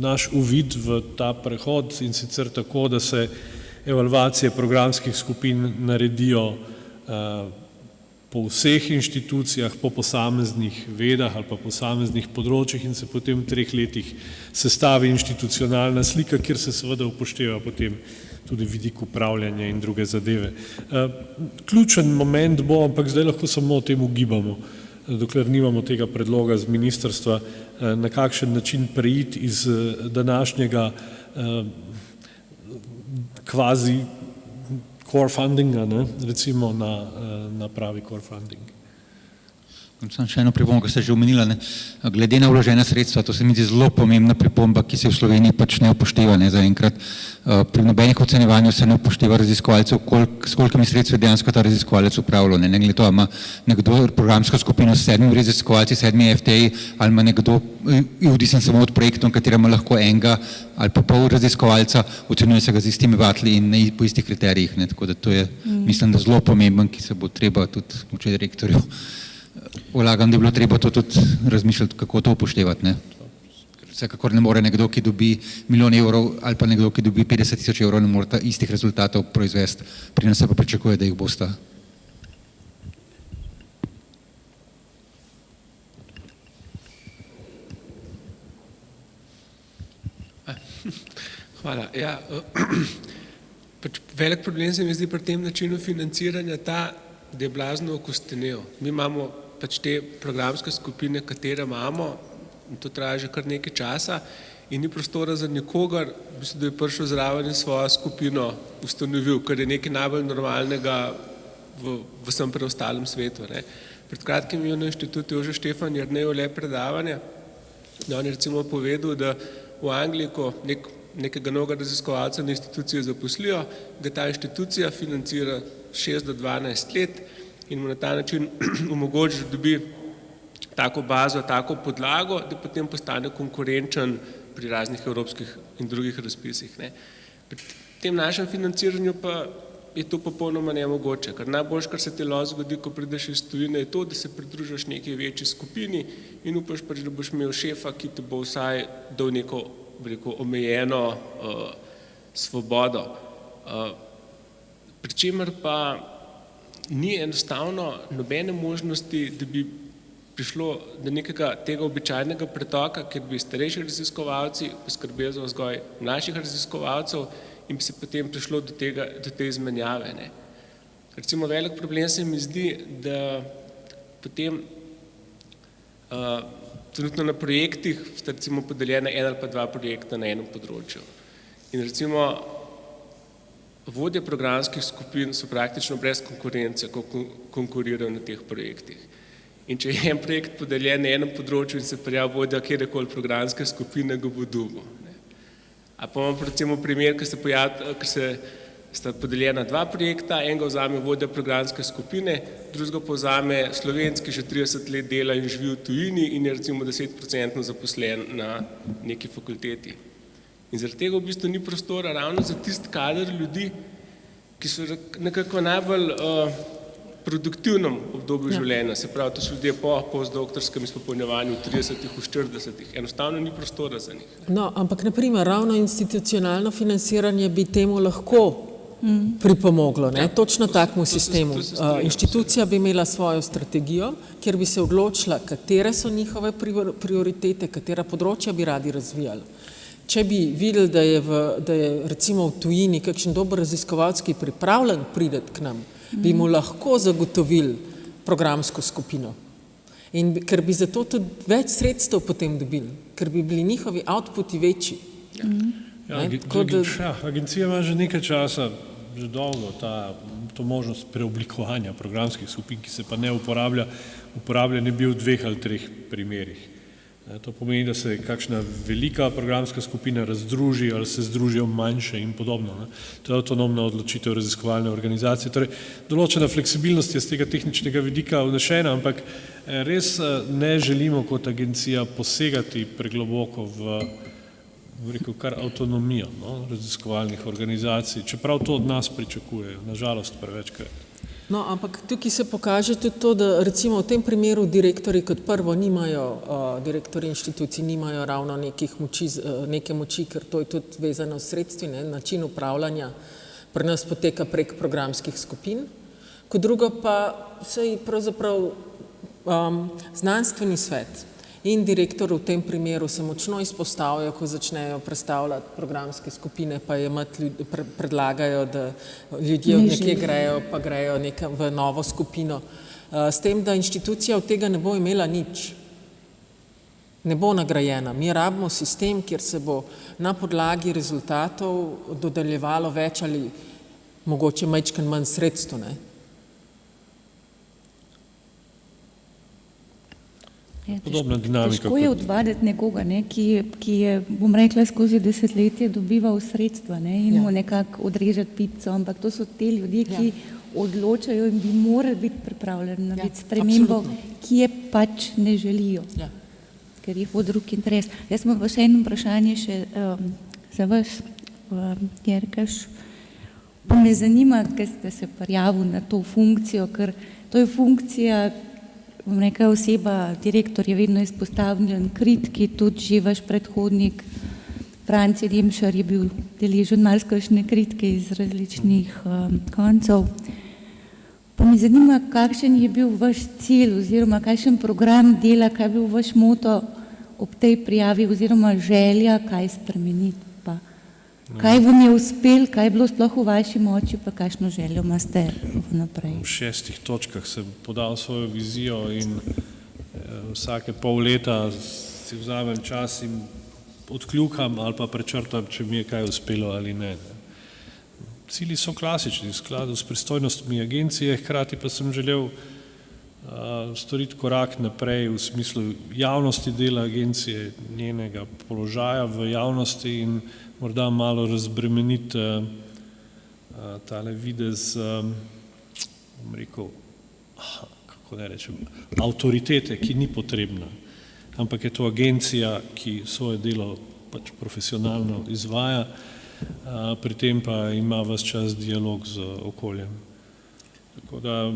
naš uvid v ta prehod in sicer tako, da se evalvacije programskih skupin naredijo po vseh inštitucijah, po posameznih vedah ali pa posameznih področjih in se potem v 3 letih sestavi institucionalna slika, kjer se seveda upošteva potem tudi vidik upravljanja in druge zadeve. Ključen moment bo, ampak zdaj lahko samo o tem ugibamo, dokler nimamo tega predloga z ministrstva, na kakšen način preiti iz današnjega kvazi core fundinga, recimo na pravi core funding. Sam še eno pripombo, ki ste že omenila, glede na vložena sredstva, to se mi zdi zelo pomembna pripomba, ki se v Sloveniji pač ne upošteva zaenkrat. Pri nobenih ocenjevanju se ne upošteva raziskovalcev, s kolikimi sredstvi dejansko ta raziskovalec upravlja. Ne glede to, ima nekdo programsko skupino s 7 raziskovalci, 7 FTI, ali ima nekdo, odvisen samo od projektov, katerima lahko enega ali pa pol raziskovalca, ocenjuje se ga z istimi vatli in po istih kriterijih. Tako da to je, mislim, da zelo pomemben, ki se bo treba tudi učiti direktorju. Vlagam, da je bilo treba to tudi razmišljati, kako to upoštevati. Vsekakor ne more nekdo, ki dobi €1 milijon ali pa nekdo, ki dobi 50 000 €, ne more istih rezultatov proizvesti, pri nas se pa pričakuje, da jih bosta. Hvala. Ja, velik problem se mi zdi pri tem načinu financiranja ta, da je blazno okostenel. Mi imamo pač te programske skupine, katere imamo, in to traja že kar nekaj časa in ni prostora za nikogar, da je prišel zraven in svojo skupino ustanovil, kar je nekaj najbolj normalnega v vsem preostalem svetu. Pred kratkim je na inštitutu Jože Štefan Jernej le predavanje, da on je recimo povedal, da v Angliji, ko nekega novega raziskovalca na institucijo zaposlijo, ga ta inštitucija financira 6 do 12 let in mu na ta način omogoči, da dobi tako bazo, tako podlago, da potem postane konkurenčen pri raznih evropskih in drugih razpisih. Pri tem našem financiranju pa je to popolnoma nemogoče, ker najboljš, kar se ti lahko zgodi, ko prideš iz tujine, je to, da se pridružiš neki večji skupini in upaš pač, da boš imel šefa, ki te bo vsaj dal neko omejeno svobodo. Pričemer pa ni enostavno nobene možnosti, da bi prišlo do nekega tega običajnega pretoka, ker bi starejši raziskovalci poskrbeli za vzgoj mlajših raziskovalcev in bi se potem prišlo do te izmenjave. Recimo velik problem se mi zdi, da potem trenutno na projektih sta recimo podeljena 1 ali pa 2 projekta na enem področju. In recimo vodje programskih skupin so praktično brez konkurence, ko konkurirajo na teh projektih. In če je en projekt podeljen na enem področju in se prijavi vodja kjerkoli programske skupine, ga bo dobil. A pa imamo recimo primer, ker sta podeljena 2 projekta, enega vzame vodja programske skupine, drugega pa vzame Slovenec, ki že 30 let dela in živi v tujini in je recimo 10% zaposlen na neki fakulteti. In zaradi tega v bistvu ni prostora ravno za tisti kader ljudi, ki so nekako najbolj produktivnem obdobju življenja, se pravi, to so ljudje po postdoktorskem izpopolnjevanju v 30, v 40, enostavno ni prostora za njih. No, ampak naprimer, ravno institucionalno financiranje bi temu lahko pripomoglo, ne? Točno takmu sistemu. Inštitucija bi imela svojo strategijo, kjer bi se odločila, katere so njihove prioritete, katera področja bi radi razvijali. Če bi videli, da je recimo v tujini kakšen dober raziskovalec, ki je pripravljen priti k nam, bi mu lahko zagotovili programsko skupino. In ker bi zato tudi več sredstev potem dobili, ker bi bili njihovi outputi večji. Agencija ima že nekaj časa, že dolgo, to možnost preoblikovanja programskih skupin, ki se pa ne uporablja ne bi v 2 ali 3 primerih. To pomeni, da se kakšna velika programska skupina razdruži ali se združijo manjše in podobno. To je avtonomna odločitev raziskovalne organizacije. Torej, določena fleksibilnost je z tega tehničnega vidika vnešena, ampak res ne želimo kot agencija posegati pregloboko v kar avtonomijo raziskovalnih organizacij, čeprav to od nas pričakujejo, nažalost prevečkrat. No, ampak tukaj se pokaže tudi to, da recimo v tem primeru direktorji kot prvo direktorji inštitucij nimajo ravno neke moči, ker to je tudi vezano s sredstvi, način upravljanja pri nas poteka prek programskih skupin. Kot drugo pa se pravzaprav znanstveni svet in direktor v tem primeru se močno izpostavljajo, ko začnejo predstavljati programske skupine, pa predlagajo, da ljudje od nekje grejo, pa grejo v novo skupino. S tem, da inštitucija od tega ne bo imela nič. Ne bo nagrajena. Mi rabimo sistem, kjer se bo na podlagi rezultatov dodeljevalo več ali mogoče majčkeno manj sredstev, ne? Podobna dinamika. Težko je odvaditi nekoga, ki je, bom rekla, skozi desetletje dobival sredstva in mu nekako odrežati pico, ampak to so te ljudje, ki odločajo in bi morali biti pripravljeni narediti spremembo, ki je pač ne želijo, ker jih bo drug interes. Jaz imam pa še eno vprašanje za vas, Jerkeš. Pa me zanima, ker ste se prijavili na to funkcijo, ker to je funkcija, bom rekla, oseba, direktor je vedno izpostavljen kritiki, tudi že vaš predhodnik, Franci Demšar je bil deležen marsikakšne kritike iz različnih koncev. Pa me zanima, kakšen je bil vaš cilj oziroma kakšen program dela, kaj je bil vaš moto ob tej prijavi oziroma želja, kaj spremeniti pa. Kaj vam je uspel, kaj je bilo sploh v vaši moči, pa kakšno željo imate vnaprej? V 6 točkah sem podal svojo vizijo in vsake pol leta si vzamem čas in odkljukam ali pa prečrtam, če mi je kaj uspelo ali ne. Cilji so klasični, v skladu s pristojnostmi agencije, hkrati pa sem želel storiti korak naprej v smislu javnosti dela agencije, njenega položaja v javnosti in morda malo razbremeniti tale videz, bom rekel, kako ne rečem, avtoritete, ki ni potrebna, ampak je to agencija, ki svoje delo pač profesionalno izvaja, pri tem pa ima ves čas dialog z okoljem. Tako da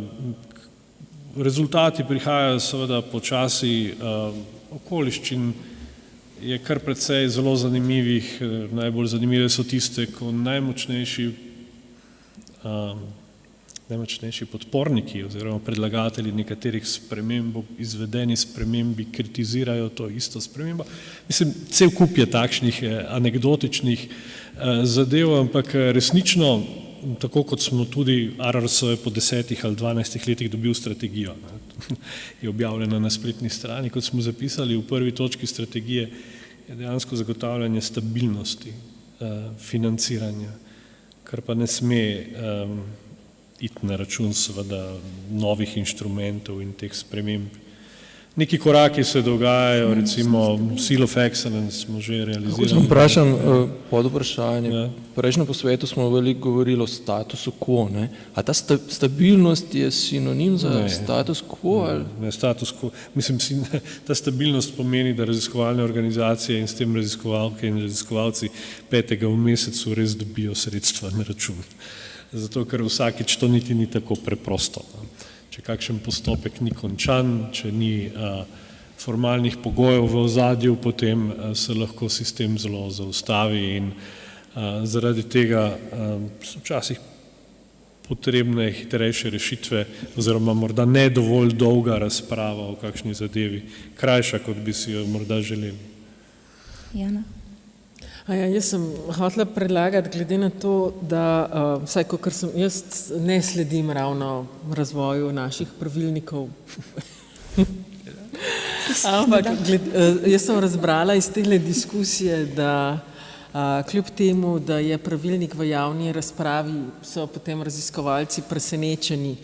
rezultati prihajajo seveda počasi, okoliščin je kar precej zelo zanimivih, najbolj zanimive so tiste, ko najmočnejši podporniki oziroma predlagatelji nekaterih sprememb, izvedeni spremembi, kritizirajo to isto spremembo. Mislim, cel kup je takšnih anekdotičnih zadev, ampak resnično, tako kot smo tudi ARRS po 10 ali 12 letih dobil strategijo, je objavljena na spletni strani, kot smo zapisali v prvi točki strategije, je dejansko zagotavljanje stabilnosti financiranja kar pa ne sme iti na račun seveda novih inštrumentov in teh sprememb. Neki koraki se dogajajo, recimo Seal of Excellence smo že realizirali. Lahko vprašam pod vprašanje. Ja. Prejšnjem posvetu smo veliko govorili o statusu quo. Ne? A ta stabilnost je sinonim za status quo? Ne, status quo. Mislim, ta stabilnost pomeni, da raziskovalne organizacije in s tem raziskovalke in raziskovalci 5. v mesecu res dobijo sredstva na račun. Zato, ker vsakič to niti ni tako preprosto. Če kakšen postopek ni končan, če ni formalnih pogojev v ozadju, potem se lahko sistem zelo zaustavi in zaradi tega so včasih potrebne hitrejše rešitve oziroma morda ne dovolj dolga razprava o kakšni zadevi, krajša, kot bi si jo morda želeli. Jana? Jaz sem hotela predlagati, glede na to, da vsaj, ker jaz ne sledim ravno razvoju naših pravilnikov, ampak jaz sem razbrala iz tele diskusije, da kljub temu, da je pravilnik v javni razpravi, so potem raziskovalci presenečeni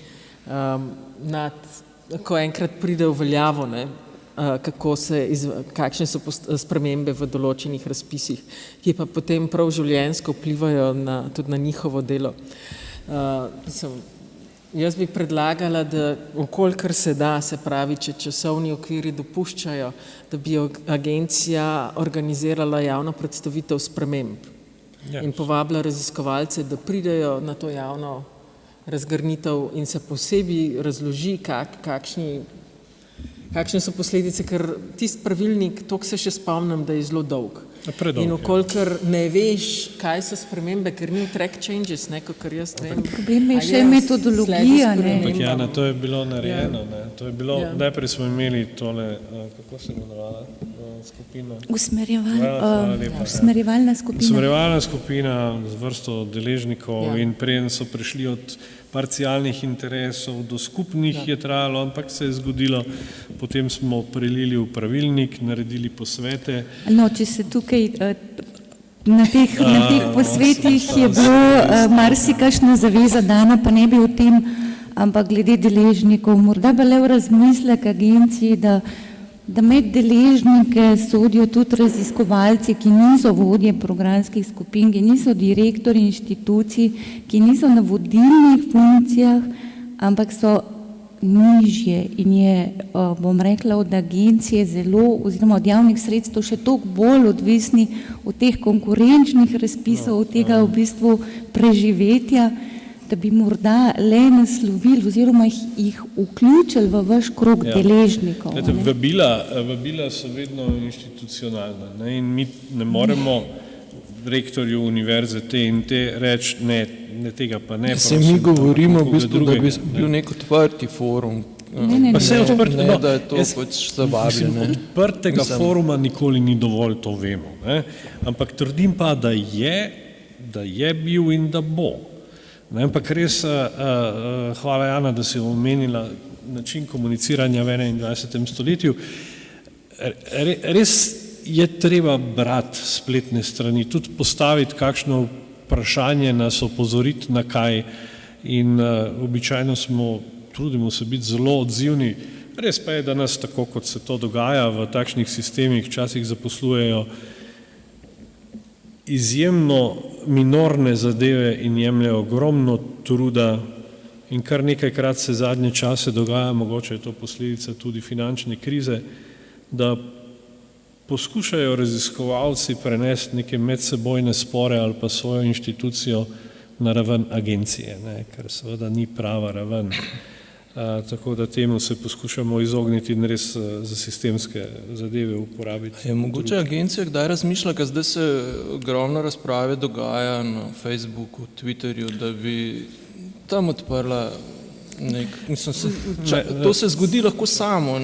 ko enkrat pride v veljavo, ne, kakšne so spremembe v določenih razpisih, ki pa potem prav življenjsko vplivajo tudi na njihovo delo. Jaz bi predlagala, da okolikor se da, se pravi, če časovni okviri dopuščajo, da bi agencija organizirala javno predstavitev sprememb in povabila raziskovalce, da pridejo na to javno razgrnitev in se posebej razloži, kakšne so posledice, ker tisti pravilnik, toliko se še spomnim, da je zelo dolg. In okolikor ne veš, kaj so spremembe, ker ni track changes, kakor jaz vem. Problem je še metodologija. Ampak Jana, to je bilo narejeno. To je bilo, najprej smo imeli tole, kako se imenovala skupina? Usmerjevalna skupina. Usmerjevalna skupina z vrsto deležnikov in preden so prišli od parcialnih interesov do skupnih je trajalo, ampak se je zgodilo, potem smo prelili v pravilnik, naredili posvete. No, če se tukaj na teh posvetih je bilo marsikakšna zaveza dana, pa ne bi o tem, ampak glede deležnikov, morda bi le v razmislek agenciji, da med deležnike sodijo tudi raziskovalci, ki niso vodje programskih skupin, ki niso direktori inštitucij, ki niso na vodilnih funkcijah, ampak so nižje in je, bom rekla, od agencije zelo, oziroma od javnih sredstev še toliko bolj odvisni od teh konkurenčnih razpisov, od tega v bistvu preživetja, da bi morda le naslovili oziroma jih vključili v vaš krog deležnikov. Vabila so vedno institucionalna in mi ne moremo rektorju univerze te in te reči, ne tega pa ne. Se mi govorimo v bistvu, da bi bil nek odprti forum. Pa se je odprti, ne, da je to pač zabavljeno. Odprtega foruma nikoli ni dovolj, to vemo. Ampak trdim pa, da je bil in da bo. Ampak res, hvala Jana, da si omenila način komuniciranja v 21. stoletju. Res je treba brati spletne strani, tudi postaviti kakšno vprašanje, nas opozoriti na kaj in običajno trudimo se biti zelo odzivni. Res pa je, da nas tako, kot se to dogaja v takšnih sistemih, včasih zaposlujejo izjemno minorne zadeve in jemljajo ogromno truda in kar nekajkrat se zadnje čase dogaja, mogoče je to posledica tudi finančne krize, da poskušajo raziskovalci prenesti neke medsebojne spore ali pa svojo inštitucijo na raven agencije, kar seveda ni prava raven. Tako da temu se poskušamo izogniti in res za sistemske zadeve uporabiti. Je mogoče agencija kdaj razmišlja, ker zdaj se ogromno razprave dogaja na Facebooku, Twitterju, da bi tam odprla to se zgodi lahko samo,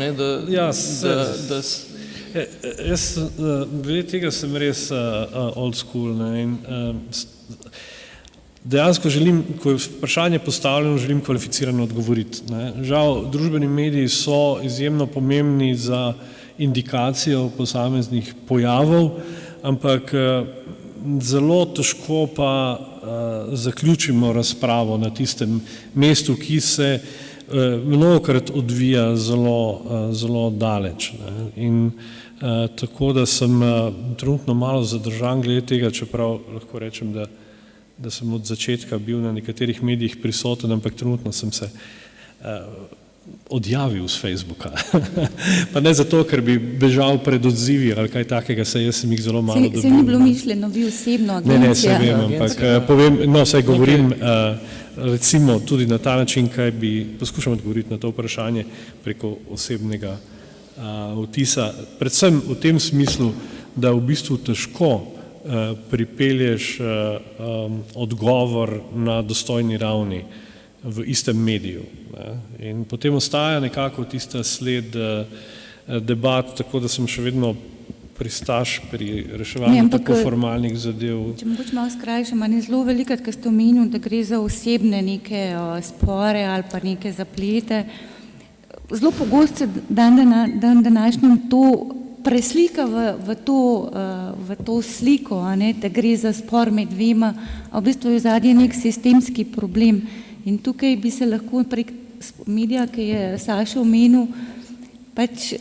glede tega sem res old school in dejansko želim, ko je vprašanje postavljeno, želim kvalificirano odgovoriti. Žal, družbeni mediji so izjemno pomembni za indikacijo posameznih pojavov, ampak zelo težko pa zaključimo razpravo na tistem mestu, ki se mnogokrat odvija zelo daleč. Ne. In tako da sem trenutno malo zadržan glede tega, čeprav lahko rečem, da sem od začetka bil na nekaterih medijih prisoten, ampak trenutno sem se odjavil z Facebooka. Pa ne zato, ker bi bežal pred odzivi ali kaj takega, jaz sem jih zelo malo dobil. Se ni bilo mišljeno, vi osebno, agencija? Ne, se vem, ampak povem, saj govorim recimo tudi na ta način, kaj bi poskušal odgovoriti na to vprašanje preko osebnega vtisa. Predvsem v tem smislu, da v bistvu težko pripelješ odgovor na dostojni ravni v istem mediju. Ne. In potem ostaja nekako tista sled debat, tako da sem še vedno pristaš pri reševanju tako formalnih zadev. Če mogoče malo skrajšam, je zelo velikrat, ko ste omenili, da gre za osebne neke spore ali pa neke zaplete. Zelo pogosto se dan današnjem to preslika v to sliko, da gre za spor med dvema, a v bistvu je zadnji nek sistemski problem. In tukaj bi se lahko prek medija, ki je Saša omenil, pač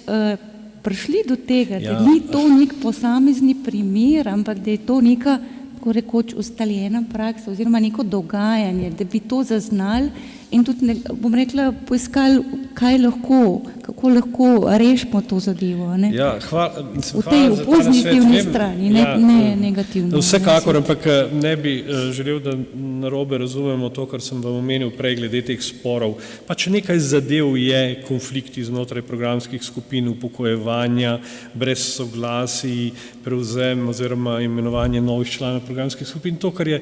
prišli do tega, da ni to nek posamezni primer, ampak da je to neka, tako rekoč, ustaljena praksa oziroma neko dogajanje, da bi to zaznali in tudi, bom rekla, poiskali, kako lahko rešimo to zadevo. Ja, v tej pozitivni strani, ne negativno. Vsekakor, ampak ne bi želel, da narobe razumemo to, kar sem vam omenil prej glede teh sporov. Pač nekaj zadev je konflikti znotraj programskih skupin, upokojevanja, brez soglasij, prevzem oziroma imenovanje novih članov programskih skupin, to, kar je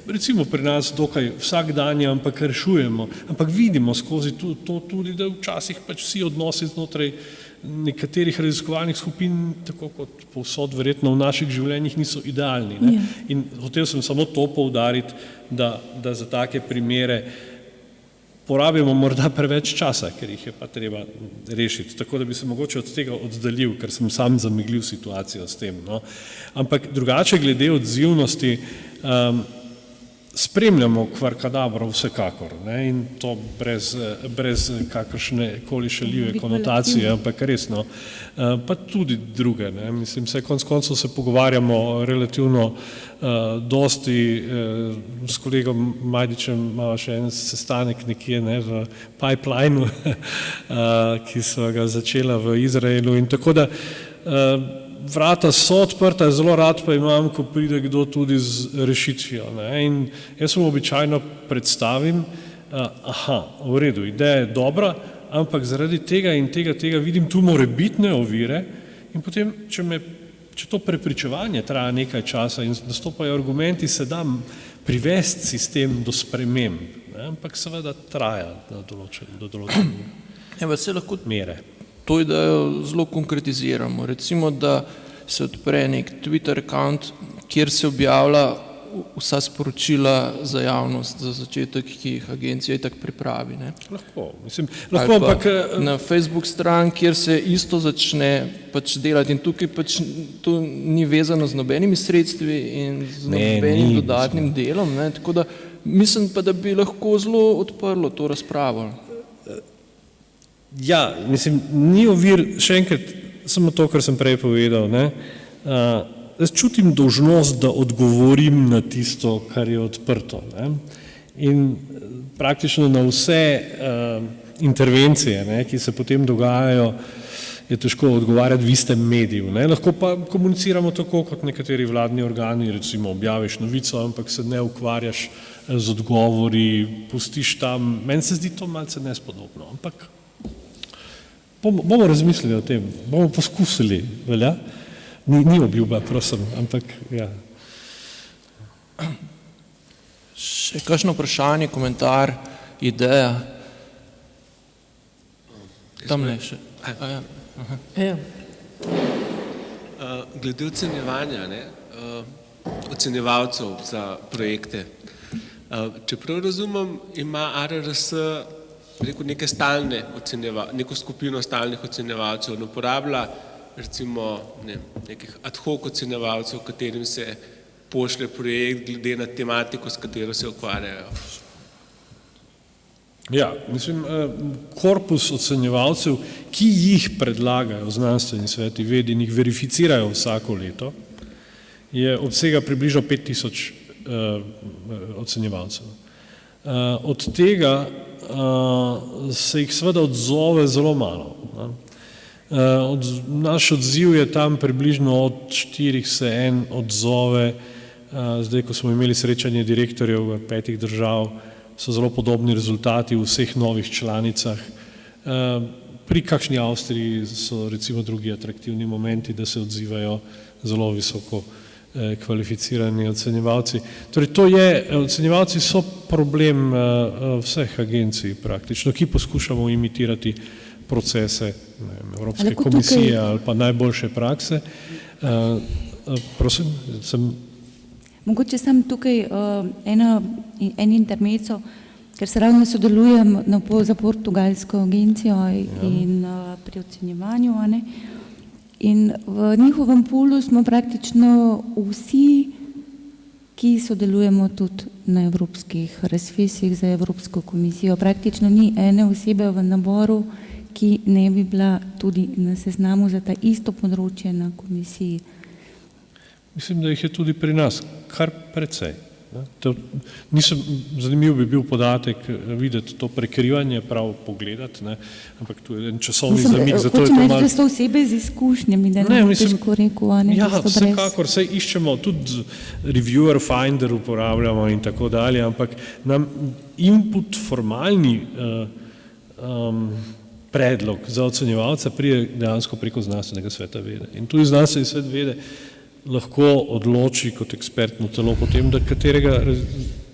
recimo pri nas dokaj vsakdanje, ampak rešujemo. Ampak vidimo skozi to tudi, da včasih pač vsi odnosi znotraj nekaterih raziskovalnih skupin, tako kot povsod verjetno v naših življenjih, niso idealni. Ne? In hotel sem samo to poudariti, da za take primere porabimo morda preveč časa, ker jih je pa treba rešiti. Tako da bi se mogoče od tega oddaljil, ker sem sam zameglil situacijo s tem. No? Ampak drugače glede odzivnosti, spremljamo kvarkadabro vsekakor, ne, in to brez kakršne koli šaljive konotacije, ampak resno, pa tudi druge, ne, mislim, konec koncev se pogovarjamo relativno dosti s kolegom Majdičem, imamo še en sestanek nekje, ne, v pipelineu, ki so ga začela v Izraelu in tako da vrata so odprta, zelo rad pa imam, ko pride kdo tudi z rešitvijo. Ne? In jaz mu običajno predstavim, v redu, ideja je dobra, ampak zaradi tega in tega vidim tu morebitne ovire in potem, če to prepričevanje traja nekaj časa in nastopajo argumenti, se da privesti sistem do sprememb, ne? Ampak seveda traja do določene mere. To idejo zelo konkretiziramo. Recimo, da se odpre nek Twitter account, kjer se objavlja vsa sporočila za javnost, za začetek, ki jih agencija itak pripravi. Ne? Lahko, ampak na Facebook stran, kjer se isto začne pač delati in tukaj pač to ni vezano z nobenimi sredstvi in z nobenim dodatnim delom. Ne? Tako da mislim pa, da bi lahko zelo odprlo to razpravo. Ja, mislim, ni ovir, še enkrat, samo to, kar sem prej povedal, ne, jaz čutim dolžnost, da odgovorim na tisto, kar je odprto, ne, in praktično na vse intervencije, ne, ki se potem dogajajo, je težko odgovarjati v istem mediju, ne, lahko pa komuniciramo tako, kot nekateri vladni organi, recimo objaviš novico, ampak se ne ukvarjaš z odgovori, pustiš tam, meni se zdi to malce nespodobno, ampak bomo razmislili o tem, bomo poskusili, velja? Ni obljuba, prosim, ampak ja. Še kakšno vprašanje, komentar, ideja? Tamle še. Glede ocenjevanja, ocenjevalcev za projekte. Čeprav razumem, ima ARRS neko skupino stalnih ocenjevalcev, ne uporablja recimo nekih ad hoc ocenjevalcev, katerim se pošlje projekt glede na tematiko, s katero se ukvarjajo. Ja, mislim, korpus ocenjevalcev, ki jih predlagajo znanstveni sveti ved in jih verificirajo vsako leto, je obsega približno 5000 ocenjevalcev. Od tega se jih seveda odzove zelo malo. Naš odziv je tam približno od 4 se en odzove, zdaj, ko smo imeli srečanje direktorjev 5 držav, so zelo podobni rezultati v vseh novih članicah. Pri kakšni Avstriji so recimo drugi atraktivni momenti, da se odzivajo zelo visoko kvalificirani ocenjevalci. Torej, ocenjevalci so problem vseh agencij praktično, ki poskušamo imitirati procese Evropske komisije ali pa najboljše prakse. Prosim, Mogoče sem tukaj en intermezzo, ker se ravno sodelujem za portugalsko agencijo in pri ocenjevanju. In v njihovem pulu smo praktično vsi, ki sodelujemo tudi na evropskih razpisih za Evropsko komisijo. Praktično ni ene osebe v naboru, ki ne bi bila tudi na seznamu za ta isto področje na komisiji. Mislim, da jih je tudi pri nas kar precej. Zanimiv bi bil podatek videti to prekrivanje, prav pogledati, ampak tu je en časovni zamik, zato je to malo... Hočem reči, da so osebe z izkušnjami, da ne bi težko rekel, da so brez... Ja, vsekakor, saj iščemo, tudi reviewer, finder uporabljamo in tako dalje, ampak nam input formalni predlog za ocenjevalca pride dejansko preko znanstvenega sveta vede. In tudi znanstveni svet vede lahko odloči kot ekspertno telo potem, da katerega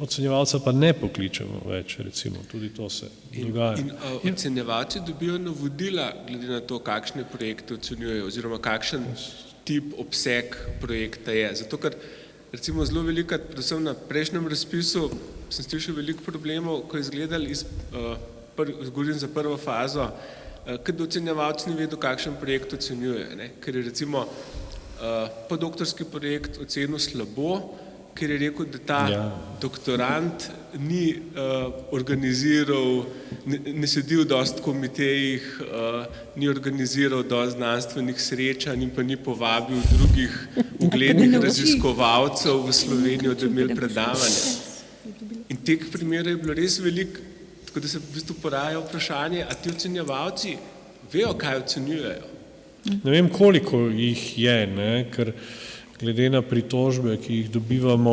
ocenjevalca pa ne pokličemo več, recimo, tudi to se dogaja. In ocenjevalci dobijo navodila glede na to, kakšne projekte ocenjujejo oziroma kakšen tip, obseg projekta je. Zato, ker recimo zelo velikrat, predvsem na prejšnjem razpisu, sem slišal veliko problemov, ko je izgledal govorim za prvo fazo, kad ocenjevalci ni vedel, kakšen projekt ocenjuje, ker je recimo podoktorski projekt ocenil slabo, ker je rekel, da ta doktorant ni organiziral, ne sedi v dosti komitejih, ni organiziral dosti znanstvenih srečanj in pa ni povabil drugih uglednih raziskovalcev v Slovenijo, da bi imeli predavanje. In teh primerov je bilo res veliko, tako da se v bistvu poraja vprašanje, a ti ocenjevalci vejo, kaj ocenjujejo. Ne vem, koliko jih je, ker glede na pritožbe, ki jih dobivamo,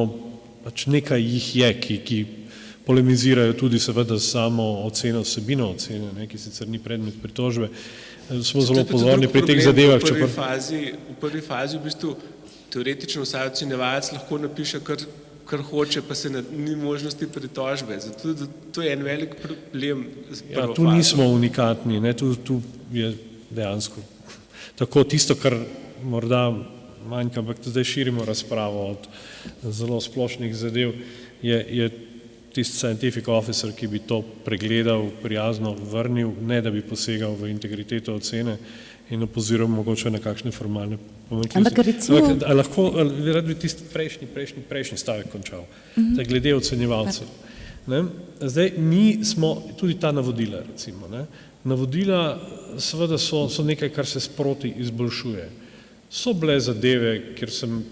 pač nekaj jih je, ki polemizirajo tudi seveda samo oceno, vsebino ocene, ki sicer ni predmet pritožbe. Smo zelo pozorni pri teh zadevah. V prvi fazi v bistvu teoretično vsaj ocenjevalec lahko napiše, kar hoče, pa se ni možnosti pritožbe. Zato to je en velik problem z prvo fazo. Tu nismo unikatni, tu je dejansko tako tisto, kar morda manjka, ampak zdaj širimo razpravo od zelo splošnih zadev, je tisti scientific officer, ki bi to pregledal, prijazno vrnil, ne da bi posegal v integriteto ocene in opoziral mogoče na kakšne formalne pomanjkljivosti. Ampak lahko, rad bi tisti prejšnji stavek končal, da glede ocenjevalcev. Zdaj, mi smo tudi ta navodila, recimo, navodila seveda so nekaj, kar se sproti izboljšuje. So bile zadeve, kjer sem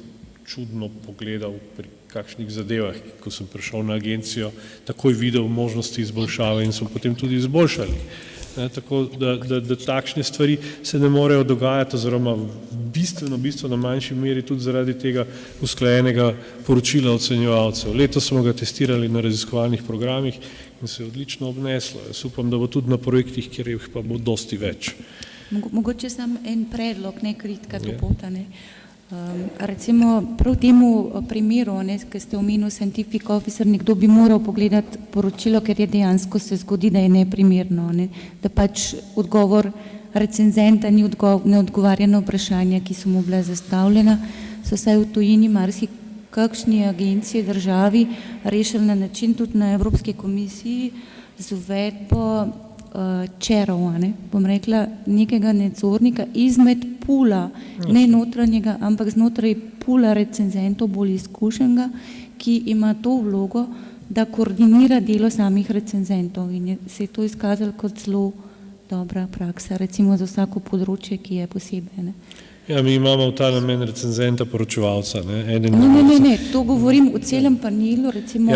čudno pogledal pri kakšnih zadevah, ko sem prišel na agencijo, takoj videl možnosti izboljšave in smo potem tudi izboljšali. Tako da takšne stvari se ne morejo dogajati oziroma bistveno manjši meri tudi zaradi tega usklajenega poročila ocenjevalcev. Letos smo ga testirali na raziskovalnih programih in se je odlično obneslo. Jaz upam, da bo tudi na projektih, kjer jih pa bo dosti več. Mogoče sam en predlog, ne kritika dopota. Recimo prav temu primeru, ki ste omenili scientific officer, nekdo bi moral pogledati poročilo, ker je dejansko se zgodi, da je neprimerno, da pač odgovor recenzenta ne odgovarja na vprašanja, ki so mu bila zastavljena, so saj v tujini marsikakšni agenciji državi rešili na način tudi na Evropski komisiji z uvedbo chairov, bom rekla, nekega nadzornika izmed pula, ne notranjega, ampak znotraj pula recenzentov bolj izkušenega, ki ima to vlogo, da koordinira delo samih recenzentov in se je to izkazalo kot zelo dobra praksa, recimo za vsako področje, ki je posebej. Ne. Ja, mi imamo v ta namen recenzenta poročevalca. Ne, to govorim v celem panelu, recimo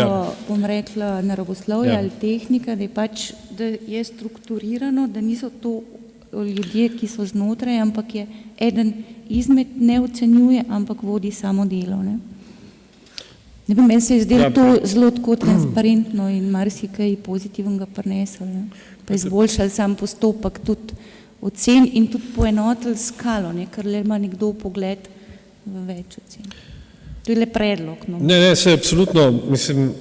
bom rekla naravoslovje ali tehnika, da je strukturirano, da niso to ljudje, ki so znotraj, ampak je eden izmed ne ocenjuje, ampak vodi samo delo. Ne vem, meni se je zdelo to zelo tako transparentno in marsikaj pozitivnega prineslo, pa izboljšali sam postopek tudi ocen in tudi poenotili skalo, ker le ima nekdo pogled v več ocen. To je le predlog. Ne, se absolutno, mislim,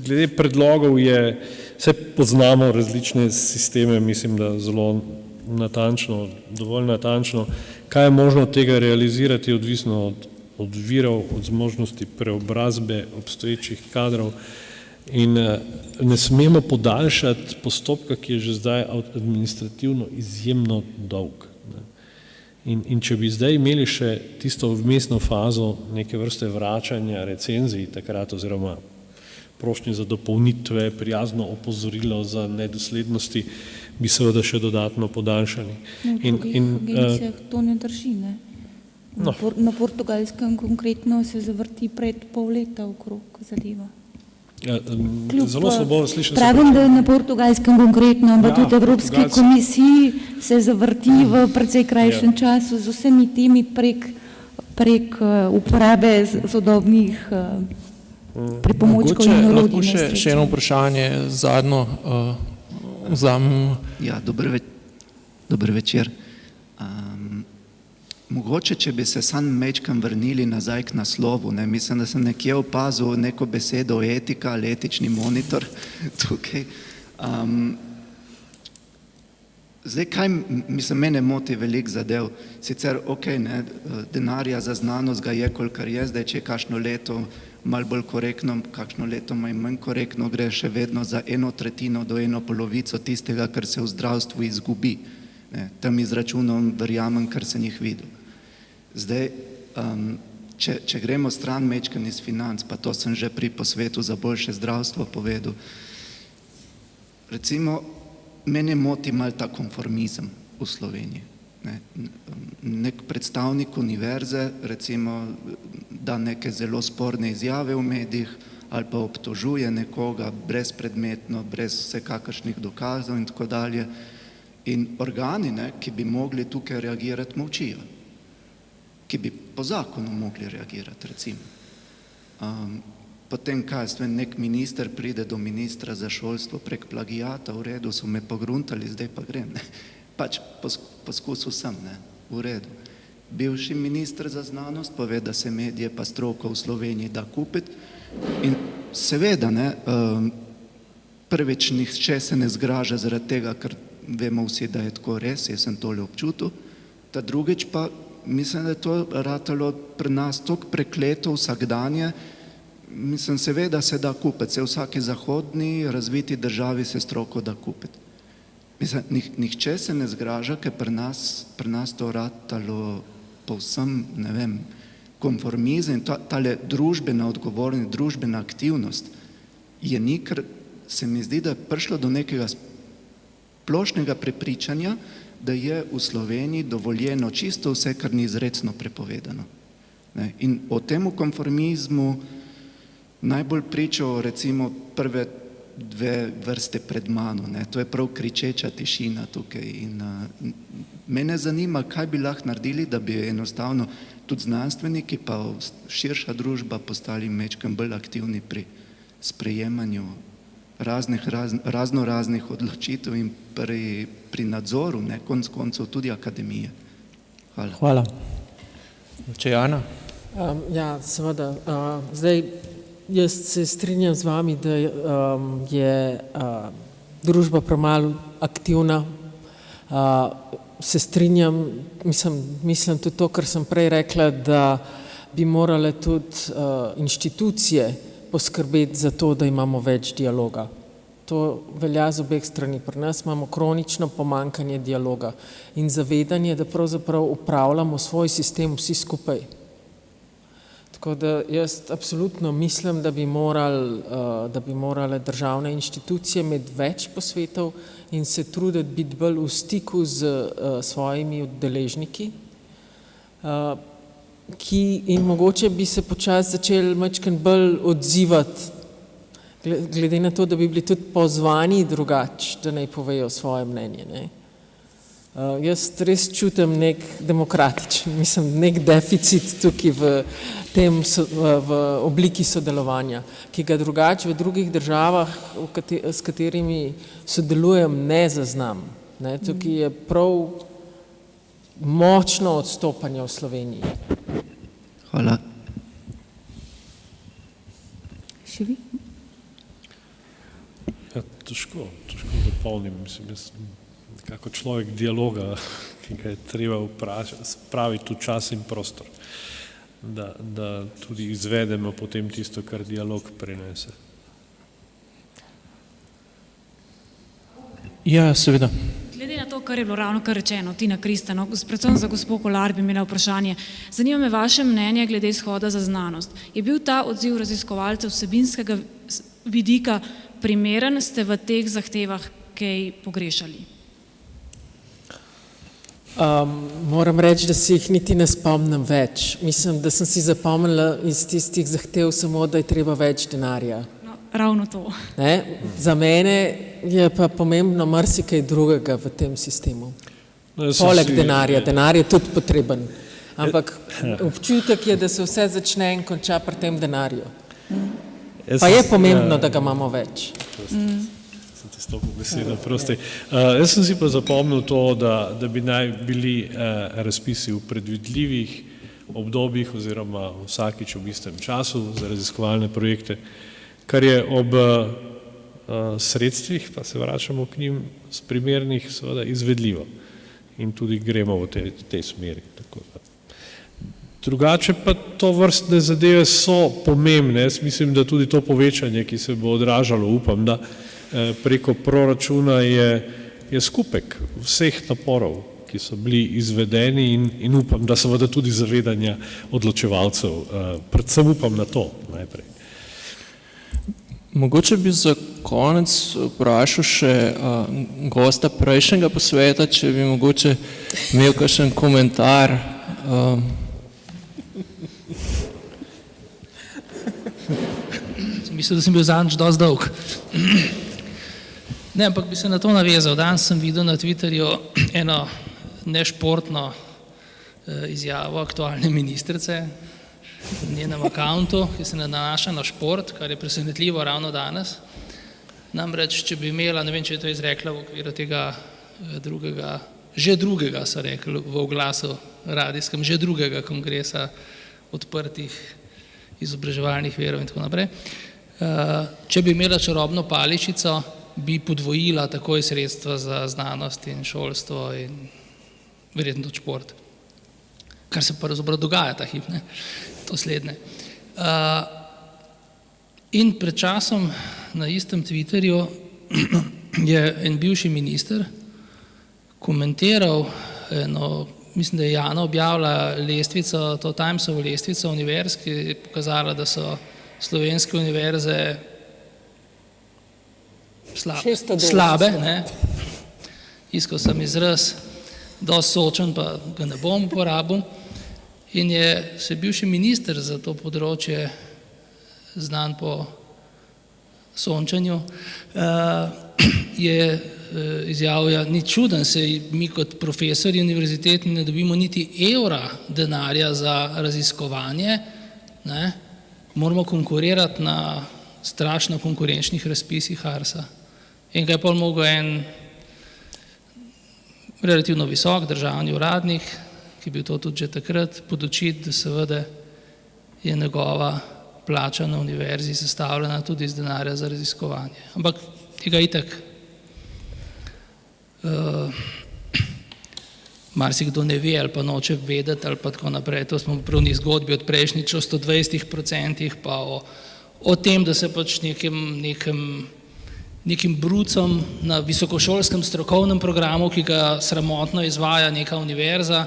glede predlogov vse poznamo različne sisteme, mislim, da zelo natančno, dovolj natančno, kaj je možno tega realizirati, odvisno od virov, od zmožnosti preobrazbe obstoječih kadrov. In ne smemo podaljšati postopka, ki je že zdaj administrativno izjemno dolg. In če bi zdaj imeli še tisto vmesno fazo neke vrste vračanja recenzij takrat oziroma prošnje za dopolnitve, prijazno opozorilo za nedoslednosti, bi seveda še dodatno podaljšali. V drugih agencijah to ne drži, ne? Na Portugalskem konkretno se zavrti pred pol leta okrog zadeva. Zelo slabo slišim. Pravim, da na Portugalskem konkretno, ampak tudi Evropski komisiji se zavrti v precej krajšem času z vsemi temi prek uporabe sodobnih pripomočkov in orodij. Mogoče še eno vprašanje, zadnjo vzamem. Ja, dober večer. Mogoče, če bi se sam mečkam vrnili nazaj k naslovu, mislim, da sem nekje opazil neko besedo etika ali etični monitor tukaj. Zdaj, kaj, mislim, mene moti veliko zadev. Sicer, denarja za znanost ga je, kolikor je, zdaj, če je kakšno leto malo bolj korektno, kakšno leto manj korektno, gre še vedno za 1/3 do 1/2 tistega, kar se v zdravstvu izgubi. Tam izračunom verjamem, kar sem jih videl. Zdaj, če gremo stran mečkan iz financ, pa to sem že pri posvetu za boljše zdravstvo povedal, recimo, mene moti malo ta konformizem v Sloveniji. Nek predstavnik univerze, recimo, da neke zelo sporne izjave v medijih ali pa obtožuje nekoga brezpredmetno, brez vsekakršnih dokazov in tako dalje. In organi, ki bi mogli tukaj reagirati, molčijo. Ki bi po zakonu mogli reagirati, recimo. Potem, nek minister pride do ministra za šolstvo prek plagijata, v redu, so me pogruntali, zdaj pa grem. Pač poskusil sem, v redu. Bivši minister za znanost pove, da se medije pa stroko v Sloveniji da kupiti. In seveda, prvič nihče se ne zgraža zaradi tega, ker vemo vsi, da je tako res, jaz sem tole občutil. Ta drugič pa mislim, da je to ratalo pri nas toliko prekleto vsakdanje. Mislim, seveda se da kupiti, se v vsaki zahodni razviti državi se stroko da kupiti. Mislim, nihče se ne zgraža, ker pri nas to ratalo povsem, ne vem, konformizem, tale družbena odgovornost, družbena aktivnost je ker se mi zdi, da je prišlo do nekega splošnega prepričanja, da je v Sloveniji dovoljeno čisto vse, kar ni izrecno prepovedano. In o temu konformizmu najbolj pričajo recimo prve 2 vrste pred mano. To je prav kričeča tišina tukaj. In mene zanima, kaj bi lahko naredili, da bi enostavno tudi znanstveniki pa širša družba postali mečkam bolj aktivni pri sprejemanju raznoraznih odločitev in pri nadzoru, konec koncev tudi akademije. Hvala. Če Jana? Ja, seveda. Zdaj, jaz se strinjam z vami, da je družba premalo aktivna. Se strinjam, mislim tudi to, kar sem prej rekla, da bi morale tudi inštitucije poskrbeti za to, da imamo več dialoga. To velja z obeh strani. Pri nas imamo kronično pomankanje dialoga in zavedanje, da pravzaprav upravljamo svoj sistem vsi skupaj. Tako da jaz absolutno mislim, da bi morale državne inštitucije imeti več posvetov in se truditi biti bolj v stiku z svojimi udeležniki, in mogoče bi se počasi začeli majčkeno bolj odzivati, glede na to, da bi bili tudi pozvani drugače, da naj povejo svoje mnenje. Ne? Jaz res čutim nek nek deficit tukaj v obliki sodelovanja, ki ga drugače v drugih državah, s katerimi sodelujem, ne zaznam. Ne? Tukaj je prav močno odstopanje v Sloveniji. Hvala. Še vi? Ja, težko dopolnim. Mislim, jaz sem nekako človek dialoga, ki ga je treba spraviti v čas in prostor, da tudi izvedemo potem tisto, kar dialog prinese. Ja, seveda. Glede na to, kar je bilo ravno kar rečeno, Tina Krista, predvsem za gospod Kolar bi imela vprašanje. Zanima me vaše mnenje glede izhoda za znanost. Je bil ta odziv raziskovalcev vsebinskega vidika primeren, ste v teh zahtevah kaj pogrešali? Moram reči, da si jih niti ne spomnim več. Mislim, da sem si zapomnila iz tistih zahtev samo, da je treba več denarja. No, ravno to. Ne? Za mene je pa pomembno marsikaj drugega v tem sistemu. Poleg denarja. Denar je tudi potreben. Ampak občutek je, da se vse začne in konča pri tem denarju. Pa je pomembno, da ga imamo več. Jaz sem si pa zapomnil to, da bi naj bili razpisi v predvidljivih obdobjih oziroma vsakič v istem času za raziskovalne projekte, kar je ob sredstvih, pa se vračamo k njim, s primernih seveda izvedljivo in tudi gremo v tej smeri. Drugače pa to vrstne zadeve so pomembne. Jaz mislim, da tudi to povečanje, ki se bo odražalo, upam, da preko proračuna je skupek vseh naporov, ki so bili izvedeni in upam, da seveda tudi zavedanja odločevalcev. Predvsem upam na to najprej. Mogoče bi za konec vprašal še gosta prejšnjega posveta, če bi mogoče imel kakšen komentar. Mislim, da sem bil zadnjič dosti dolg. Ne, ampak bi se na to navezal. Danes sem videl na Twitterju eno nešportno izjavo aktualne ministrice na njenem akauntu, ki se nanaša na šport, kar je presenetljivo ravno danes. Namreč, če bi imela, ne vem, če je to izrekla v okviru tega drugega, so rekli v oglasu radijskem, že drugega kongresa odprtih izobraževalnih verov in tako naprej. Če bi imela čarobno paličico, bi podvojila takoj sredstva za znanost in šolstvo in verjetno tudi šport. Kar se pa pravzaprav dogaja ta hip, ne? To slednje. In pred časom na istem Twitterju je en bivši minister komentiral eno, mislim, da je Jana objavila lestvico, to Timesovo lestvico univerz, ki je pokazala, da so slovenske univerze slabe, ne? Iskal sem izraz, dosti sočen, pa ga ne bom uporabil. In se bivši minister za to področje, znan po sončanju, je izjavil, ni čuden, se mi kot profesori univerzitetni ne dobimo niti evra denarja za raziskovanje, ne? Moramo konkurirati na strašno konkurenčnih razpisih Arsa. In ga je pol mogel en relativno visok državni uradnik, ki je bil to tudi že takrat, podučiti, da seveda je njegova plača na univerzi sestavljena tudi iz denarja za raziskovanje. Ampak tega itak marsikdo ne ve ali pa noče vedeti ali pa tako naprej. To smo prav ni zgodbi od prejšnjič o 120%, pa o tem, da se pač nekem nekim brucom na visokošolskem strokovnem programu, ki ga sramotno izvaja neka univerza,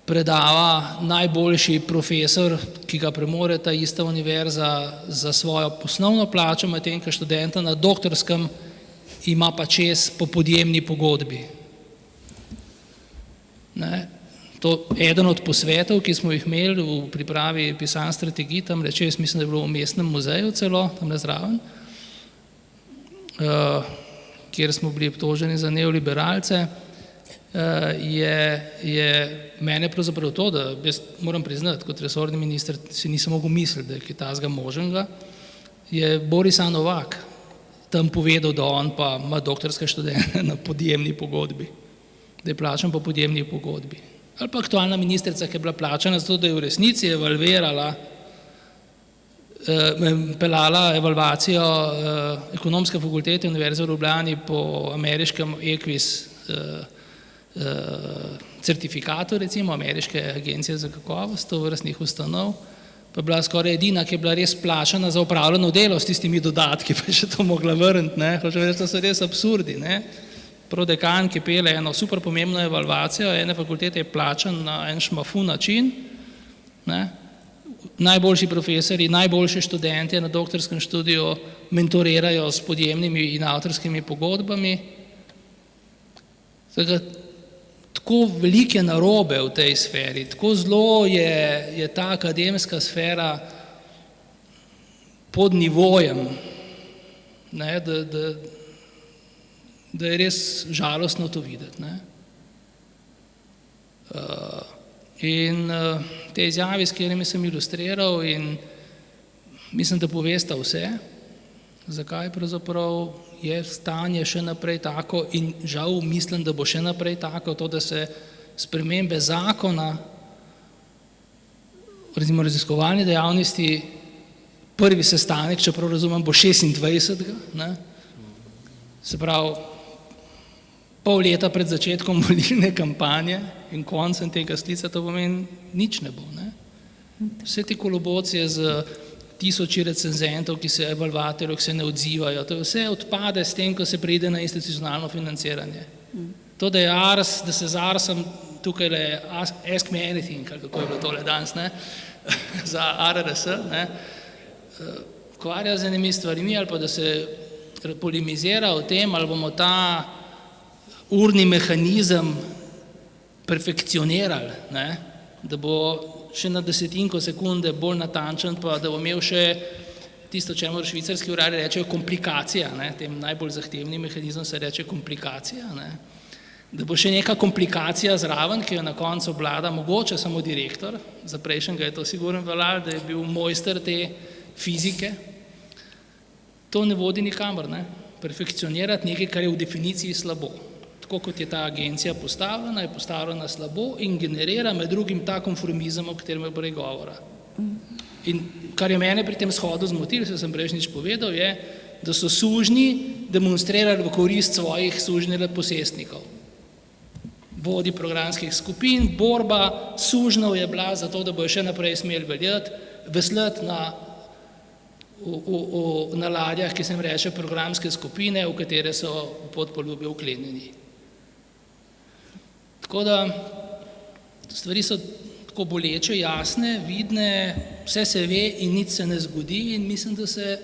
predava najboljši profesor, ki ga premore ta ista univerza za svojo osnovno plačo, medtem ko študenta na doktorskem ima pa čez po podjemni pogodbi. Ne? To je eden od posvetov, ki smo jih imeli v pripravi pisanj strategij, tam reče, jaz mislim, da je bilo v mestnem muzeju celo, tam nezraven, kjer smo bili obtoženi za neoliberalce, je mene pravzaprav to, da jaz moram priznati, kot resorni minister si nisem mogel misliti, da je kaj takega možnega, je Borislav Novak tam povedal, da on pa ima doktorske študente na podjemni pogodbi, da je plačan po podjemni pogodbi. Ali pa aktualna ministrica, ki je bila plačana zato, da je v resnici evalvirala, pelala evalvacijo ekonomske fakultete Univerze v Ljubljani po ameriškem EQUIS certifikatu, recimo, ameriške agencije za kakovost tovrstnih ustanov, pa je bila skoraj edina, ki je bila res plačana za opravljeno delo s tistimi dodatki, pa je še to mogla vrniti, ne, hočem reči, to so res absurdi, ne. Prodekan, ki pele eno super pomembno evalvacijo, ene fakultete je plačan na en šmafu način, ne. Najboljši profesori, najboljši študenti na doktorskem študiju mentorirajo s podjemnimi in avtorskimi pogodbami. Tako veliko je narobe v tej sferi, tako zelo je ta akademska sfera pod nivojem, ne, da je res žalostno to videti. Ne. In te izjave, s katerimi sem ilustriral, in mislim, da povesta vse, zakaj pravzaprav je stanje še naprej tako, in žal mislim, da bo še naprej tako, to, da se spremembe zakona, recimo raziskovalne dejavnosti, prvi sestanek, čeprav razumem, bo 26. Ne? Se pravi, pol leta pred začetkom volilne kampanje in koncem tega sklica, to pomeni, nič ne bo. Ne? Vse te kolobocije z tisoči recenzentov, ki se evalvatorjev, ki se ne odzivajo, to vse odpade s tem, ko se pride na institucionalno financiranje. To, da je ARS, da se z ARS-om tukaj le ask me anything, kako je bilo tole danes, ne? Za ARRS, ne? Ukvarja z enimi stvarmi, ali pa da se polemizira o tem, ali bomo ta urni mehanizem perfekcionirali, ne? Da bo še na desetinko sekunde bolj natančen, pa da bo imel še tisto, čemu švicarski uradi rečejo komplikacija, ne? Tem najbolj zahtevnim mehanizmom se reče komplikacija, ne? Da bo še neka komplikacija zraven, ki jo na koncu vlada mogoče samo direktor, za prejšnjega je to sigurno veljalo, da je bil mojster te fizike, to ne vodi nikamor, ne? Perfekcionirati nekaj, kar je v definiciji slabo. Tako kot je ta agencija postavljena, je postavljena slabo in generira med drugim ta konformizem, o katerem je prej govora. In kar je mene pri tem shodu zmotilo, se sem prejšnjič povedal, je, da so sužnji demonstrirali v korist svojih sužnjih posestnikov. Vodi programskih skupin, borba sužnjev je bila za to, da bojo še naprej smeli veslati na ladjah, ki se jim reče programske skupine, v katere so v podpoljubi vklenjeni. Tako da stvari so tako boleče, jasne, vidne, vse se ve in nič se ne zgodi in mislim, da se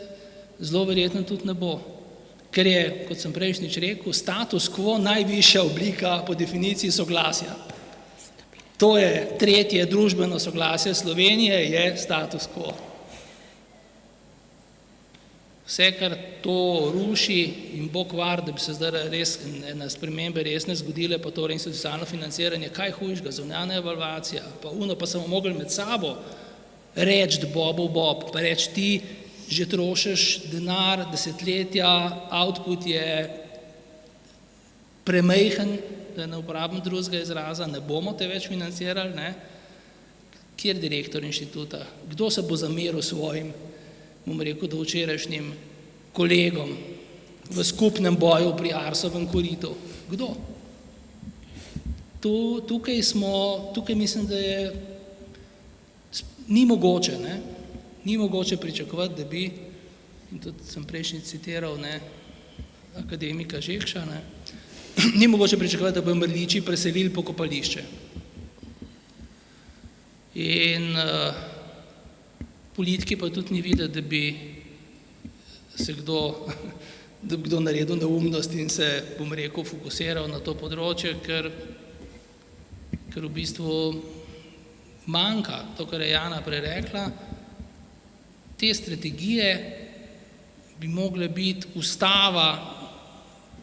zelo verjetno tudi ne bo. Ker je, kot sem prejšnjič rekel, status quo najvišja oblika po definiciji soglasja. To je tretje družbeno soglasje Slovenije, je status quo. Vse, kar to ruši in Bog var, da bi se zdaj res na spremembe res ne zgodile, pa torej institucionalno financiranje, kaj hujšega, zunanja evalvacija, pa pa smo mogli med sabo reči Bobov Bob, pa reči ti že trošiš denar, desetletja, output je premajhen, da ne uporabim drugega izraza, ne bomo te več financirali, ne? Kjer je direktor inštituta? Kdo se bo zameril svojim, bom rekel, do včerajšnjim kolegom v skupnem boju pri Arsovem koritu? Kdo? Tukaj mislim, da ni mogoče, ne? Ni mogoče pričakovati, da bi, in tudi sem prejšnji citiral, ne, akademika Žekša, ne. Ni mogoče pričakovati, da bodo mrliči preselili pokopališče. In politiki pa tudi ni videti, da bi se kdo naredil neumnost in se, bom rekel, fokusiral na to področje, ker v bistvu manjka, to, kar je Jana prej rekla, te strategije bi mogle biti ustava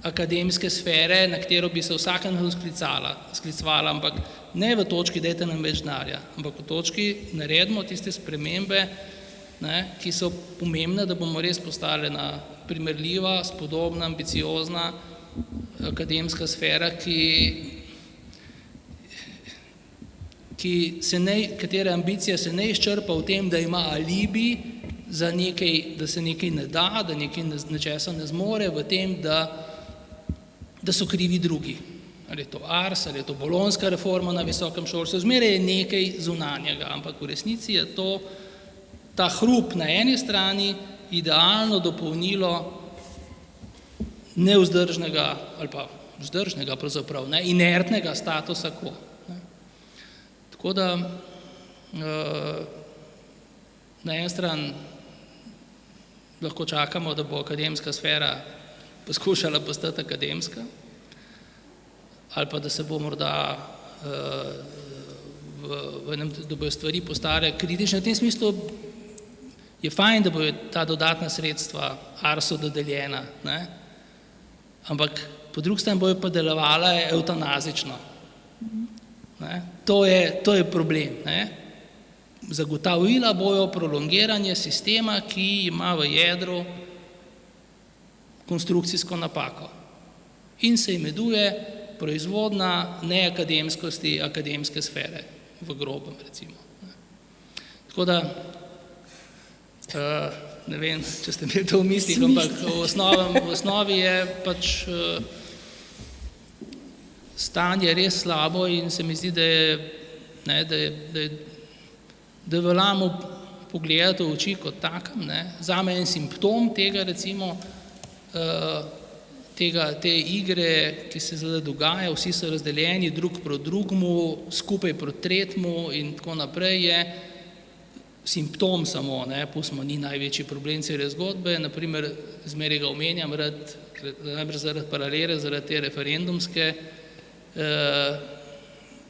akademske sfere, na katero bi se vsakem sklicevala, ampak ne v točki dajte nam več denarja, ampak v točki naredimo tiste spremembe, ne, ki so pomembne, da bomo res postali ena primerljiva, spodobna, ambiciozna akademska sfera, katere ambicija se ne izčrpa v tem, da ima alibi za nekaj, da se nekaj ne da, da nečesa ne zmore, v tem, da so krivi drugi. Ali je to ARS, ali je to bolonjska reforma na visokem šolstvu, zmeraj je nekaj zunanjega, ampak v resnici je to ta hrup na eni strani idealno dopolnilo nevzdržnega ali pa vzdržnega pravzaprav, ne, inertnega statusa quo. Tako da na eni strani lahko čakamo, da bo akademska sfera poskušala postati akademska, ali pa da se bo morda da bojo stvari postale kritične. V tem smislu je fajn, da bojo ta dodatna sredstva ARS-u dodeljena, ne? Ampak po drugi strani bojo pa delovala evtanazično. Ne? To je problem. Ne? Zagotavljala bojo prolongiranje sistema, ki ima v jedru konstrukcijsko napako in se imenuje proizvodna neakademskosti akademske sfere, v grobem recimo. Tako da, ne vem, če ste imeli to v mislih, ampak v osnovi je pač stanje res slabo in se mi zdi, da veljamo pogledati v oči kot takem. Zame en simptom tega, recimo, te igre, ki se zdaj dogaja, vsi so razdeljeni drug proti drugemu, skupaj proti tretjemu in tako naprej, je simptom samo, pustimo, ni največji problem cele zgodbe, naprimer, zmeraj ga omenjam, najbrž zaradi paralele, zaradi te referendumske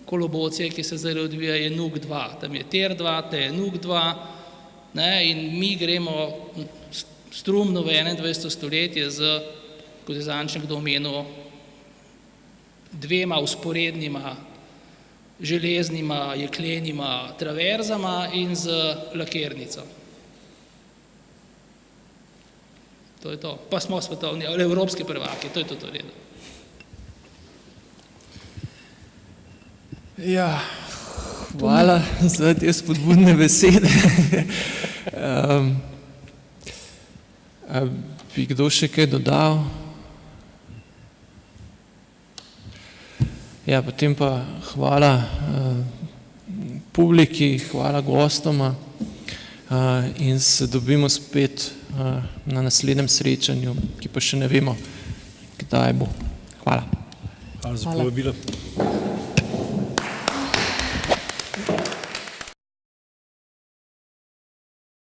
kolobocije, ki se zdaj odvija, je NUK 2, tam je TER 2, te je NUK 2, in mi gremo strumno v 21. stoletje z, kot je zadnjič nekdo omenil, dvema vzporednima železnima, jeklenima traverzama in z lakirnico. To je to. Pa smo svetovni, ali evropski prvaki, to je to redo. Ja, hvala za te spodbudne besede. Bi kdo še kaj dodal? Ja, potem pa hvala publiki, hvala gostoma in se dobimo spet na naslednjem srečanju, ki pa še ne vemo, kdaj bo. Hvala. Hvala za povabilo.